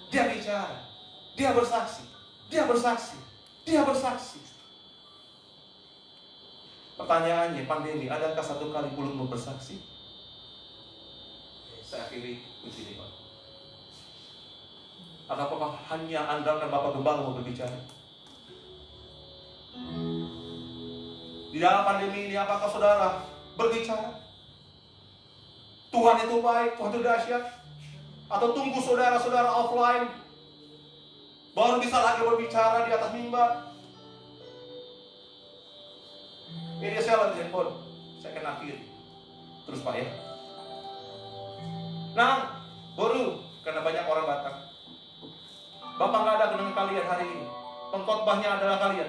Dia bicara. Dia bersaksi. Dia bersaksi. Dia bersaksi. Pertanyaannya, pandemi, adakah satu kali mulutmu bersaksi? Saya akhiri di sini, Pak. Apakah hanya andalkan Bapak Gembala mau berbicara? Di dalam pandemi ini, apakah saudara berbicara? Tuhan itu baik, Tuhan itu dahsyat. Atau tunggu saudara-saudara offline, baru bisa lagi berbicara di atas mimbar? Ini saya lagi handphone, saya akan akhiri. Terus Pak ya. Nah, baru karena banyak orang Batak. Bapak nggak ada dengan kalian hari ini. Pengkhotbahnya adalah kalian.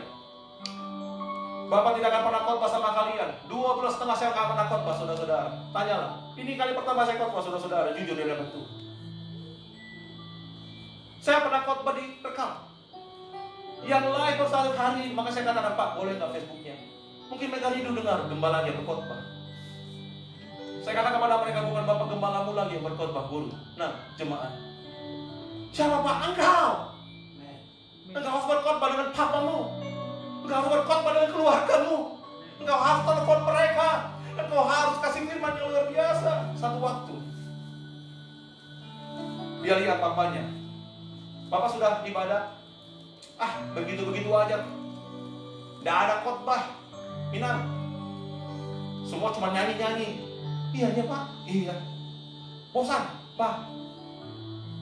Bapak tidak akan pernah khotbah sama kalian. 2 bulan setengah saya nggak pernah khotbah, saudara-saudara. Tanyalah. Ini kali pertama saya khotbah, saudara-saudara. Jujur di hadapan Tuhan. Saya pernah khotbah di rekam. Yang live bersatu hari, maka saya katakan, Pak, boleh nggak Facebooknya? Mungkin mereka rindu dengar gembalanya berkhotbah. Saya katakan kepada mereka, bukan Bapak gembalamu lagi yang berkhotbah, guru. Nah, jemaat. Siapa Pak? Engkau. Engkau harus berkhotbah dengan papamu. Engkau harus berkhotbah dengan keluargamu. Engkau harus telepon mereka. Engkau harus kasih firman yang luar biasa. Satu waktu dia lihat papanya. Papa sudah ibadah. Begitu-begitu aja. Tidak ada khotbah. Minang. Semua cuma nyanyi-nyanyi. Iya Pak. Iya. Bosan, Pak.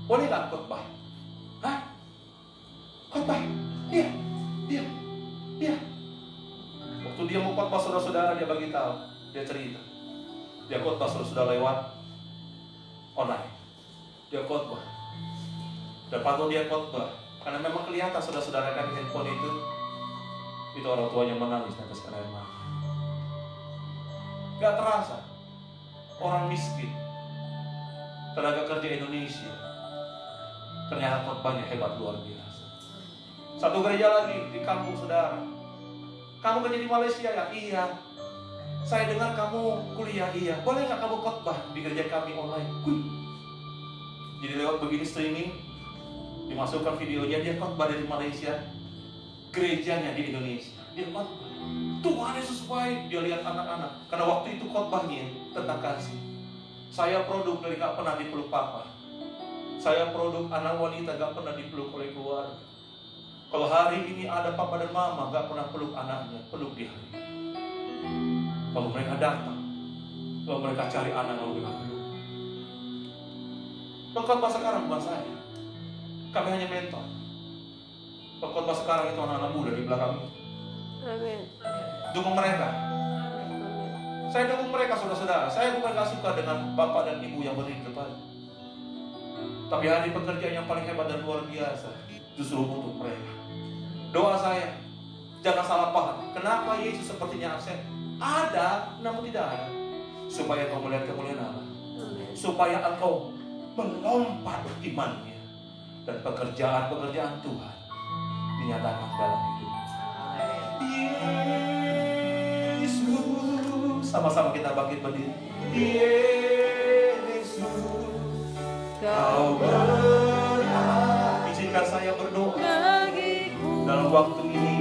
Boleh nggak khotbah? Khotbah? Iya. Waktu dia mau khotbah saudara-saudara, dia bagi tahu, dia cerita. Dia khotbah saudara-saudara lewat online. Dia khotbah. Dan waktu dia khotbah, karena memang kelihatan saudara-saudara kan di handphone itu orang tuanya menangis atas air mata. Gak terasa. Orang miskin, tenaga kerja Indonesia, ternyata khotbahnya hebat luar biasa. Satu gereja lagi di kampung saudara, Kamu kerja di Malaysia ya? Iya. Saya dengar kamu kuliah, iya. Boleh nggak kamu khotbah di gereja kami online? Jadi lewat begini streaming, dimasukkan videonya, dia khotbah dari Malaysia, gerejanya di Indonesia. Dia khotbah. Tuhan Yesus baik, dia lihat anak-anak. Karena waktu itu khotbahnya tentang kasih. Saya produk dari gak pernah dipeluk papa. Saya produk anak wanita gak pernah dipeluk oleh keluarga. Kalau hari ini ada papa dan mama gak pernah peluk anaknya, peluk dia. Kalau mereka datang, kalau mereka cari anak, kalau mereka peluk. Pengkhotbah sekarang bukan saya. Kami hanya mentor. Pengkhotbah sekarang itu anak-anak muda di belakang ini. Amin. Dukung mereka. Saya dukung mereka, saudara-saudara. Saya bukan gak suka dengan bapak dan ibu yang berdiri di depan. Tapi hari pekerjaan yang paling hebat dan luar biasa justru untuk mereka. Doa saya, jangan salah paham. Kenapa Yesus sepertinya absen? Ada, namun tidak ada. Supaya kau melihat kemuliaan Allah. Supaya engkau melompat imannya. Dan pekerjaan-pekerjaan Tuhan dinyatakan dalam hidup. Yesus, sama-sama kita bangkit berdiri. Yesus, Kau berhak. Izinkan saya berdoa dalam waktu ini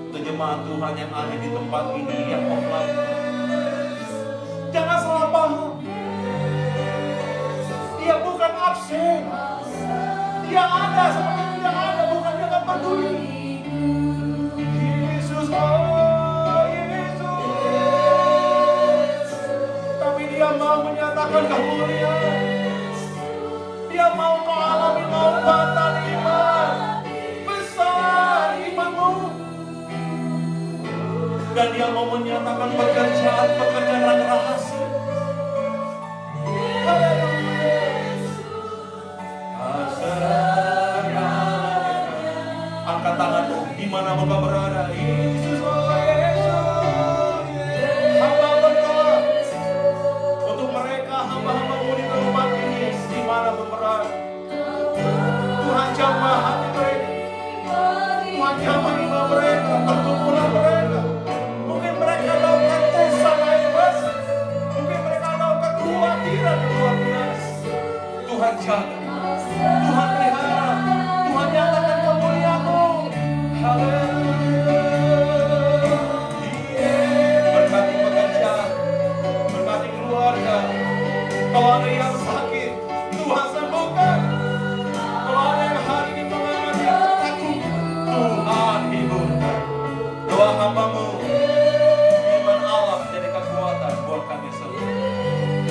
untuk jemaat Tuhan yang ada di tempat ini, yang online. Jangan salah paham. Dia bukan absen. Dia ada seperti dia ada, bukan dia nggak peduli. Yesus, oh Yesus. Tapi dia mau menyatakan kemuliaan. Dia mau kau alami lompatan iman. Besar imanmu. Dan dia mau menyatakan pekerjaan rahasia. Haleluya. Angkat tanganmu dimanapun kau berada. Yesus, oh Yesus. Hamba berdoa untuk mereka hamba-hambamu di tempat ini dimanapun berada. Tuhan jamah hati mereka. Tuhan jamah iman mereka, pertumbuhan mereka. Mungkin mereka lakukan kesan air basah. Mungkin mereka lakukan kekhawatiran yang luar biasa. Tuhan jaga, Tuhan pelihara, Tuhan nyatakan kemuliaan-Mu. Haleluya. Berkati pekerjaan, berkati keluarga. Kalau ada yang sakit, Tuhan sembuhkan. Kalau ada yang hari ini mengalami takut, Tuhan hiburkan. Doa hamba-Mu, iman Allah jadi kekuatan buat kami semua.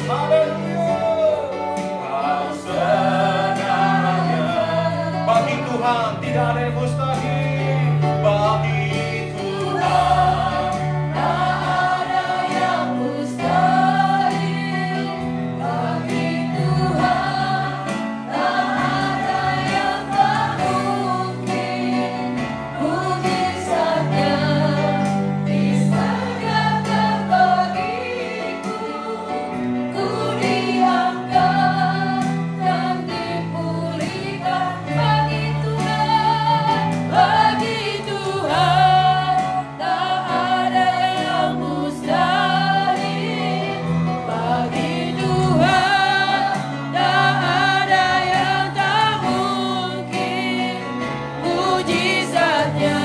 Haleluya. Kau segalanya. Bagi Tuhan tidak ada yang mustahil. Bagi Tuhan Tak ada yang mustahil. Bagi Tuhan tak ada yang tak mungkin. Mujizatnya disediakan bagiku. Ku diangkat dan dipulihkan. Bagi Tuhan tak ada yang mustahil. Bagi Tuhan tak ada yang tak mungkin. Mujizatnya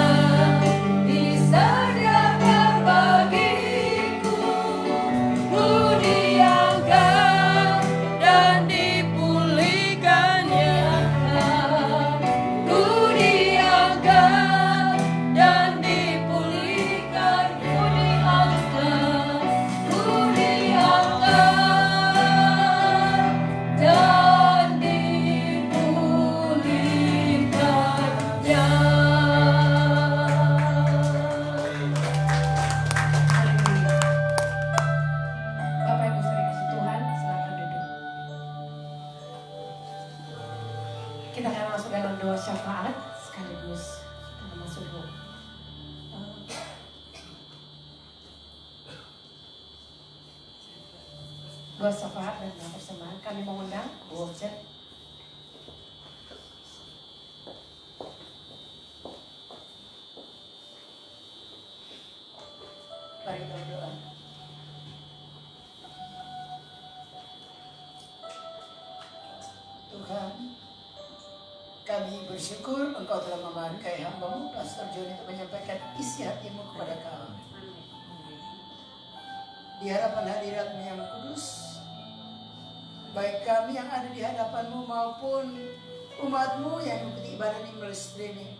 disediakan bagiku. Ku diangkat dan dipulihkannya. Ku diangkat dan dipulihkan. Ku diangkat dan dipulihkannya. Bapak Ibu sering kasih Tuhan, silakan duduk. Kita akan masuk dalam doa syafaat sekaligus kita masuk doa. Doa syafaat dan doa persembahan. Kami mengundang worship. bersyukur Engkau telah memakai hamba-Mu Pastor John untuk menyampaikan isi hati-Mu kepada kami. Di hadapan hadirat-Mu yang kudus, baik kami yang ada di hadapan-Mu maupun umat-Mu yang mengikuti ibadah ini melalui streaming.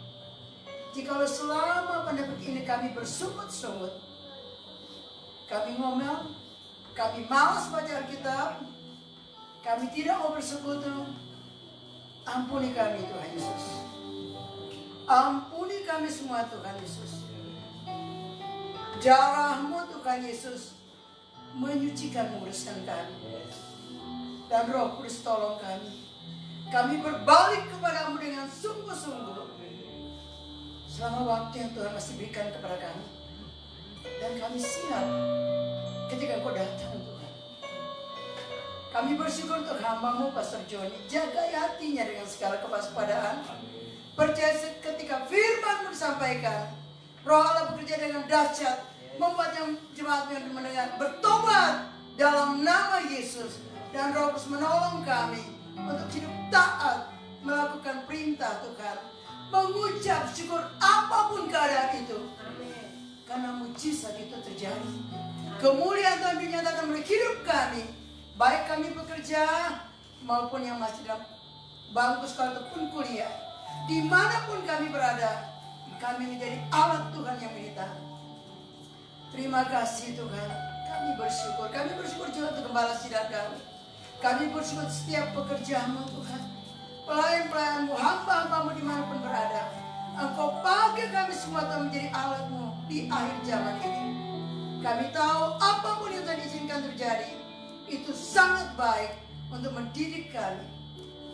Jikalau selama pandemi ini kami bersungut-sungut, kami ngomel, kami malas baca Alkitab, kami tidak mau bersekutu, ampuni kami Tuhan Yesus. Ampuni kami semua Tuhan Yesus. Darah-Mu Tuhan Yesus menyucikan, menguruskan kami. Dan Roh Kudus tolong kami. Kami berbalik kepada-Mu dengan sungguh-sungguh selama waktu yang Tuhan masih berikan kepada kami. Dan kami siap ketika Engkau datang Tuhan. Kami bersyukur untuk hamba-Mu Pastor Joni. Jagai hatinya dengan segala kewaspadaan. Percaya ketika firman-Mu disampaikan, Roh Allah bekerja dengan dahsyat, membuat yang jemaat yang mendengar bertobat dalam nama Yesus. Dan Roh Kudus menolong kami untuk hidup taat, melakukan perintah Tuhan, mengucap syukur apapun keadaan itu. Karena mujizat itu terjadi. Kemuliaan Tuhan dinyatakan melalui hidup kami, baik kami bekerja maupun yang masih dalam bangku sekolah ataupun kuliah. Dimanapun kami berada, kami menjadi alat Tuhan yang menyertai. Terima kasih Tuhan. Kami bersyukur juga untuk Gembala Sidadau. Kami bersyukur setiap pekerjaan-Mu Tuhan. Pelayan-pelayan-Mu, hamba-hamba-Mu dimanapun berada. Engkau pakai kami semua Tuhan menjadi alat-Mu di akhir zaman ini. Kami tahu apapun yang Tuhan izinkan terjadi, itu sangat baik untuk mendidik kami.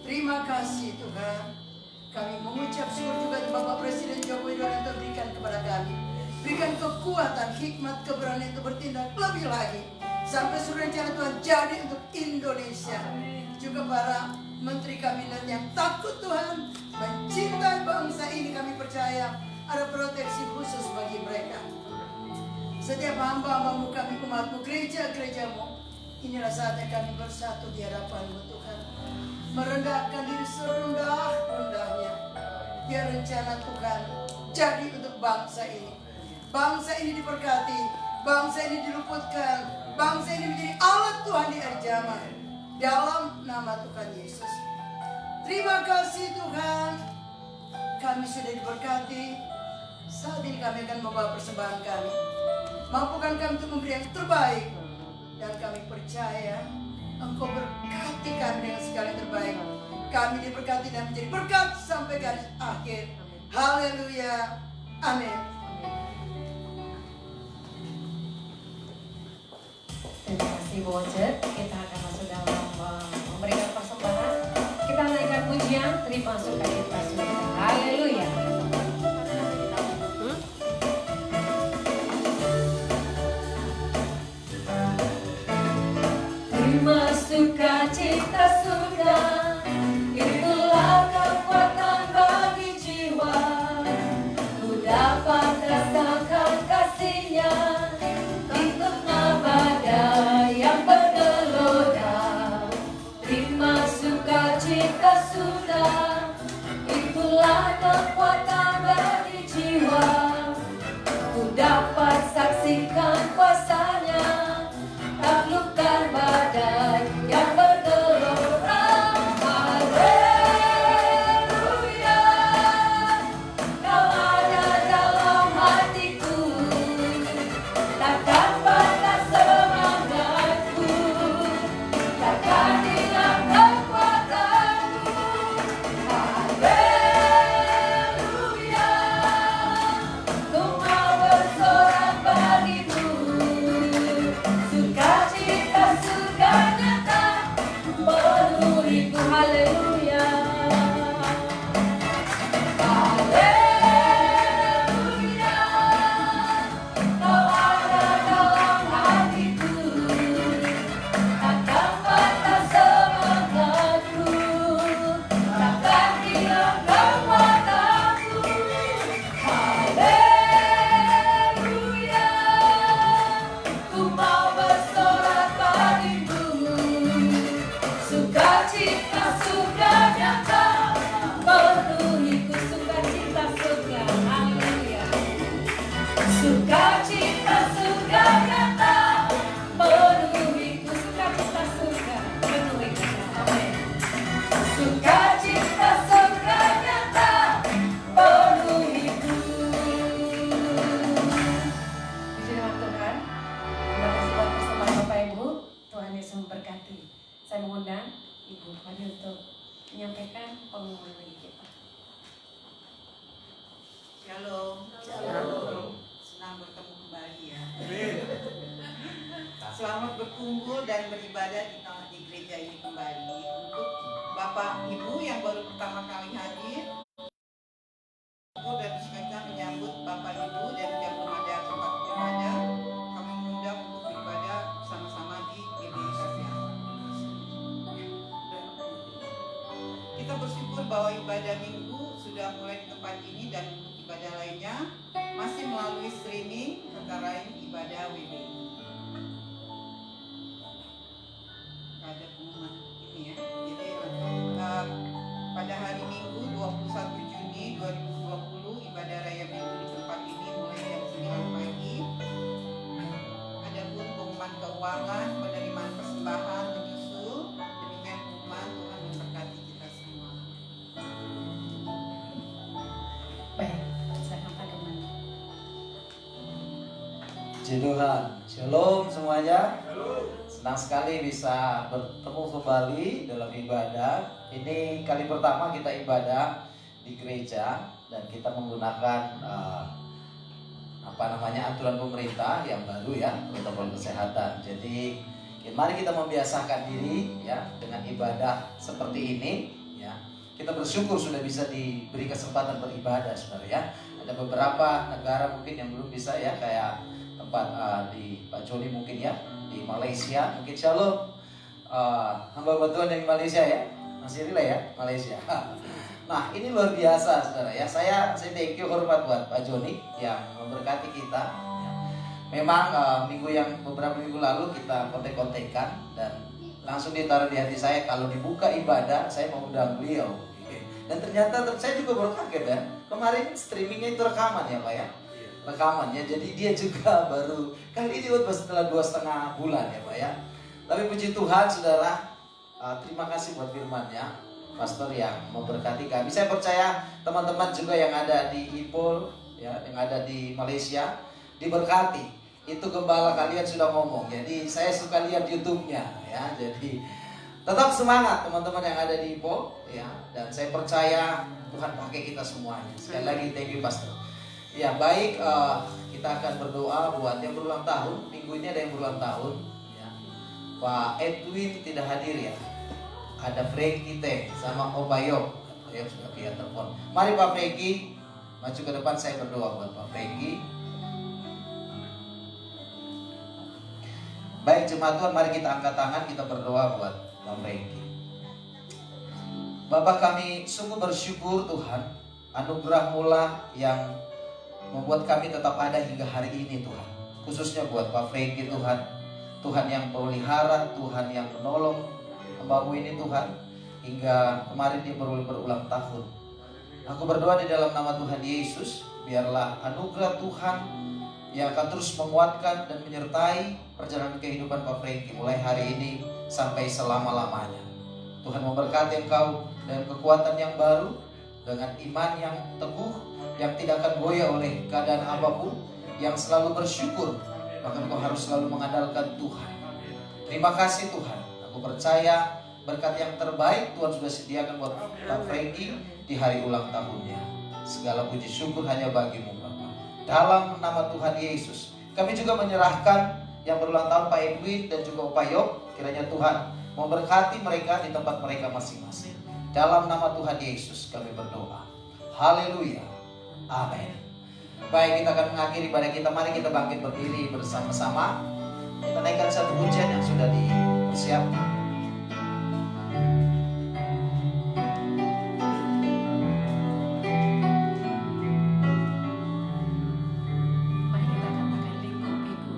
Terima kasih Tuhan. Kami mengucap syukur juga kepada Bapak Presiden Joko Widodo yang Tuhan berikan kepada kami. Berikan kekuatan, hikmat, keberanian untuk bertindak lebih lagi. Sampai seluruh rencana Tuhan jadi untuk Indonesia. Juga para menteri kabinet yang takut Tuhan, mencintai bangsa ini, kami percaya ada proteksi khusus bagi mereka. Setiap hamba-hamba-Mu, kami umat-Mu, gereja-gereja-Mu, inilah saatnya kami bersatu di hadapan-Mu Tuhan. Merendahkan diri serendah-rendahnya. Biar rencana Tuhan jadi untuk bangsa ini. Bangsa ini diberkati, bangsa ini diluputkan, bangsa ini menjadi alat Tuhan di akhir zaman. Dalam nama Tuhan Yesus. Terima kasih Tuhan. Kami sudah diberkati. Saat ini kami akan membawa persembahan kami. Mampukan kami untuk memberi yang terbaik. Dan kami percaya Engkau berkati kami dengan segala yang terbaik. Kami diberkati dan menjadi berkat sampai garis akhir. Haleluya. Amin. Terima kasih Bocer. Kita akan masuk dalam memberikan persembahan. Kita naikkan pujian, terima suka kita sudah. Haleluya. Terima sukacita surga, itulah kekuatan bagi jiwa. Ku dapat rasakan kasih-Nya di tengah badai yang bergelora. Terima sukacita surga, itulah kekuatan bagi jiwa. Ku dapat saksikan kuasa-Nya, taklukkan badai yang bergelora. Haleluya, Kau ada dalam hatiku, takkan patah semangatku, takkan hilang kekuatanku. Haleluya, Shalom. Senang bertemu kembali ya. Selamat berkumpul dan beribadah di gereja ini kembali. Untuk Bapak Ibu yang baru pertama kali hadir, dan sekalian menyambut Bapak Ibu dan yang belum ada tempat beribadah, kami mengundang untuk beribadah bersama-sama di GBI Asia. Kita bersyukur bahwa ibadah minggu sudah mulai di tempat ini dan untuk ibadah lainnya masih melalui streaming antara lain ibadah WBI. Ada pengumuman ini ya. Jadi pada hari Minggu 21 Juni 2020 ibadah raya minggu di tempat ini mulai jam 9 pagi. Adapun pengumuman keuangan, penerimaan persembahan menyusul. Demikian pengumuman, Tuhan memberkati kita semua. Baik, saya akan kemana? Puji Tuhan, shalom semuanya. Senang sekali bisa bertemu kembali dalam ibadah. Ini kali pertama kita ibadah di gereja dan kita menggunakan aturan pemerintah yang baru ya, protokol kesehatan. Jadi mari kita membiasakan diri ya dengan ibadah seperti ini ya. Kita bersyukur sudah bisa diberi kesempatan beribadah, saudara ya. Ada beberapa negara mungkin yang belum bisa ya, kayak tempat di Pak Joni mungkin ya, di Malaysia mungkin. Shalom hamba Tuhan dari Malaysia ya, masih relay ya Malaysia. Nah ini luar biasa saudara ya, saya thank you, hormat buat Pak Joni yang memberkati kita ya. Memang beberapa minggu lalu kita kontek-kontekan dan langsung ditaruh di hati saya kalau dibuka ibadah saya mau undang beliau. Dan ternyata saya juga baru kaget ya, kemarin streamingnya itu rekaman ya Pak ya, rekamannya. Jadi dia juga baru kali ini setelah 2,5 bulan ya Pak ya. Tapi puji Tuhan saudara, terima kasih buat firman-Nya Pastor yang memberkati kami. Saya percaya teman-teman juga yang ada di Ipol ya, yang ada di Malaysia diberkati. Itu gembala kalian sudah ngomong. Jadi saya suka lihat YouTube-nya ya. Jadi tetap semangat teman-teman yang ada di Ipol ya, dan saya percaya Tuhan pakai kita semuanya. Sekali lagi thank you Pastor. Ya baik, kita akan berdoa buat yang berulang tahun. Minggu ini ada yang berulang tahun ya. Pak Edwin tidak hadir ya. Ada Frankie Teh sama Obayok. Obayok sudah via telepon. Mari Pak Frankie maju ke depan, saya berdoa buat Pak Frankie. Baik jemaat Tuhan, mari kita angkat tangan, kita berdoa buat Pak Frankie. Bapak, kami sungguh bersyukur Tuhan, anugerah-Mu lah yang membuat kami tetap ada hingga hari ini Tuhan. Khususnya buat Pak Frankie Tuhan, Tuhan yang pelihara, Tuhan yang menolong hamba-Mu ini Tuhan, hingga kemarin dia berulang tahun. Aku berdoa di dalam nama Tuhan Yesus, biarlah anugerah Tuhan yang akan terus menguatkan dan menyertai perjalanan kehidupan Pak Frankie mulai hari ini sampai selama-lamanya. Tuhan memberkati Engkau dengan kekuatan yang baru, dengan iman yang teguh, yang tidak akan goyah oleh keadaan apapun, yang selalu bersyukur, bahkan Engkau harus selalu mengandalkan Tuhan. Terima kasih Tuhan. Aku percaya berkat yang terbaik Tuhan sudah sediakan buat Pak Frankie di hari ulang tahunnya. Segala puji syukur hanya bagi-Mu Bapa. Dalam nama Tuhan Yesus, kami juga menyerahkan yang berulang tahun Pak Edwin dan juga Pak Yok. Kiranya Tuhan memberkati mereka di tempat mereka masing-masing. Dalam nama Tuhan Yesus kami berdoa. Haleluya. Amin. Baik, kita akan mengakhiri ibadah kita. Mari kita bangkit berdiri bersama-sama. Kita naikkan satu pujian yang sudah dipersiapkan. Mari kita katakan lingkup-Iku.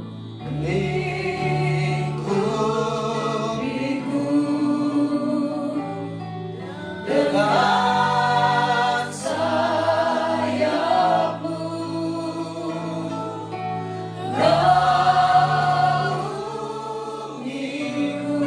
Lingkupiku dengan sayap-Mu, naungiku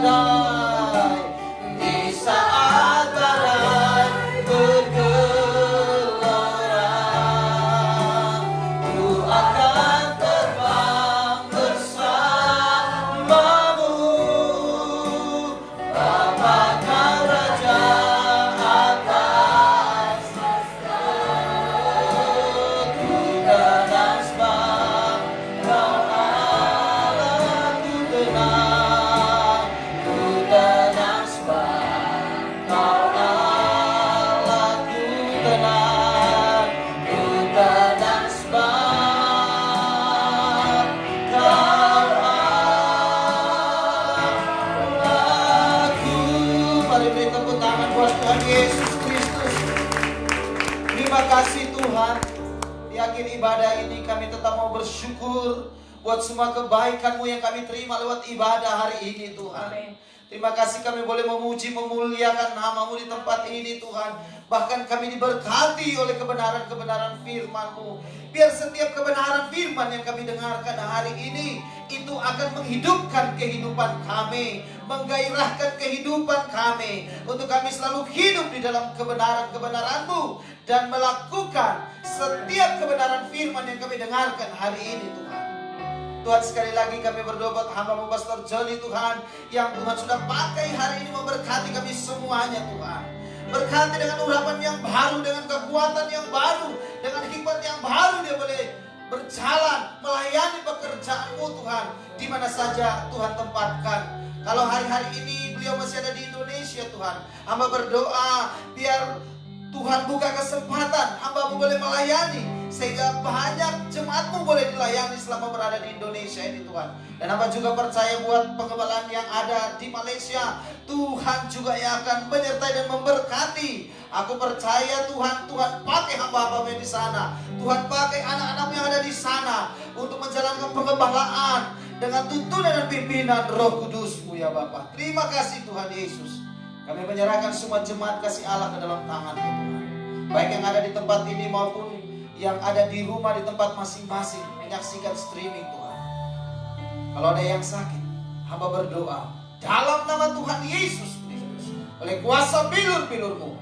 badai, di saat badai bergelora, ku akan terbang bersamamu. Bapa kau Raja atas ku tenang sebab kau Allahku tenang, ku tenang sebab kau Allahku tenang, ku tenang sebab kau Allahku. Mari beri tepuk tangan buat Tuhan Yesus Kristus. Terima kasih Tuhan. Di akhir ibadah ini kami tetap mau bersyukur buat semua kebaikan-Mu yang kami terima lewat ibadah hari ini Tuhan. Terima kasih kami boleh memuji, memuliakan nama-Mu di tempat ini Tuhan. Bahkan kami diberkati oleh kebenaran-kebenaran firman-Mu. Biar setiap kebenaran firman yang kami dengarkan hari ini itu akan menghidupkan kehidupan kami, menggairahkan kehidupan kami, untuk kami selalu hidup di dalam kebenaran-kebenaran-Mu dan melakukan setiap kebenaran firman yang kami dengarkan hari ini Tuhan. Tuhan, sekali lagi kami berdoa buat hamba-Mu Pastor Johnny Tuhan, yang Tuhan sudah pakai hari ini memberkati kami semuanya Tuhan. Berkati dengan urapan yang baru, dengan kekuatan yang baru, dengan hikmat yang baru dia boleh berjalan melayani pekerjaan-Mu Tuhan, di mana saja Tuhan tempatkan. Kalau hari-hari ini beliau masih ada di Indonesia Tuhan, hamba berdoa biar Tuhan buka kesempatan hamba-Mu boleh melayani, sehingga banyak jemaat-Mu boleh dilayani selama berada di Indonesia ini Tuhan. Dan hamba juga percaya buat pengembalaan yang ada di Malaysia, Tuhan juga yang akan menyertai dan memberkati. Aku percaya Tuhan pakai hamba-hamba di sana, Tuhan pakai anak-anak yang ada di sana untuk menjalankan pengembalaan dengan tuntunan dan pimpinan Roh Kudus-Mu ya Bapa. Terima kasih Tuhan Yesus. Kami menyerahkan semua jemaat kasih Allah ke dalam tangan-Mu Tuhan, baik yang ada di tempat ini maupun yang ada di rumah di tempat masing-masing menyaksikan streaming Tuhan. Kalau ada yang sakit, hamba berdoa dalam nama Tuhan Yesus Kristus, oleh kuasa bilur-bilur-Mu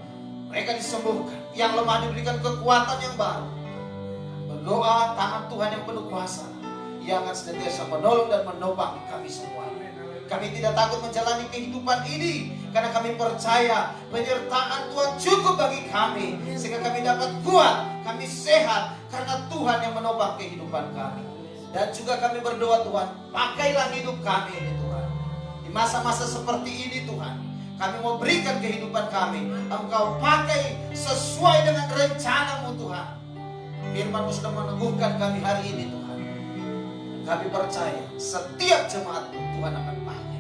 mereka disembuhkan, yang lemah diberikan kekuatan yang baru. Berdoa tangan Tuhan yang penuh kuasa yang akan senantiasa menolong dan menopang kami semua. Kami tidak takut menjalani kehidupan ini, karena kami percaya penyertaan Tuhan cukup bagi kami, sehingga kami dapat kuat, kami sehat, karena Tuhan yang menopang kehidupan kami. Dan juga kami berdoa Tuhan, pakailah hidup kami ini Tuhan. Di masa-masa seperti ini Tuhan, kami mau berikan kehidupan kami, Engkau pakai sesuai dengan rencana-Mu Tuhan. Firman-Mu sudah meneguhkan kami hari ini Tuhan. Kami percaya setiap jemaat Tuhan akan pakai.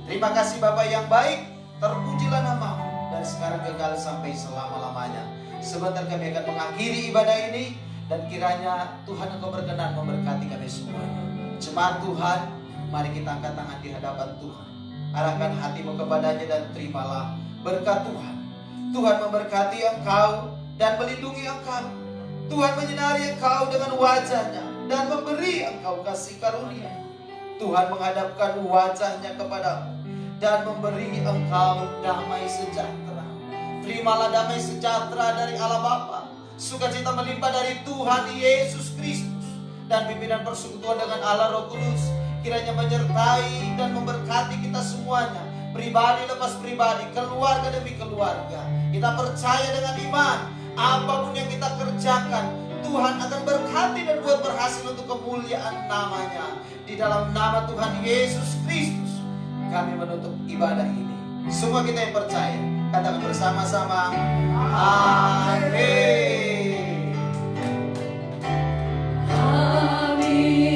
Terima kasih Bapa yang baik, terpujilah nama-Mu dari sekarang kekal sampai selama-lamanya. Sebentar kami akan mengakhiri ibadah ini, dan kiranya Tuhan Engkau berkenan memberkati kami semuanya. Jemaat Tuhan, mari kita angkat tangan di hadapan Tuhan. Arahkan hatimu kepadanya dan terimalah berkat Tuhan. Tuhan memberkati engkau dan melindungi engkau. Tuhan menyinari engkau dengan wajah-Nya dan memberi engkau kasih karunia. Tuhan menghadapkan wajah-Nya kepadamu dan memberi engkau damai sejahtera. Terimalah damai sejahtera dari Allah Bapa, sukacita melimpah dari Tuhan Yesus Kristus, dan pimpinan persekutuan dengan Allah Roh Kudus kiranya menyertai dan memberkati kita semuanya, pribadi lepas pribadi, keluarga demi keluarga. Kita percaya dengan iman, apapun yang kita kerjakan, Tuhan akan berkati dan buat berhasil untuk kemuliaan nama-Nya. Di dalam nama Tuhan Yesus Kristus kami menutup ibadah ini. Semua kita yang percaya, katakan bersama-sama, amin. Amin.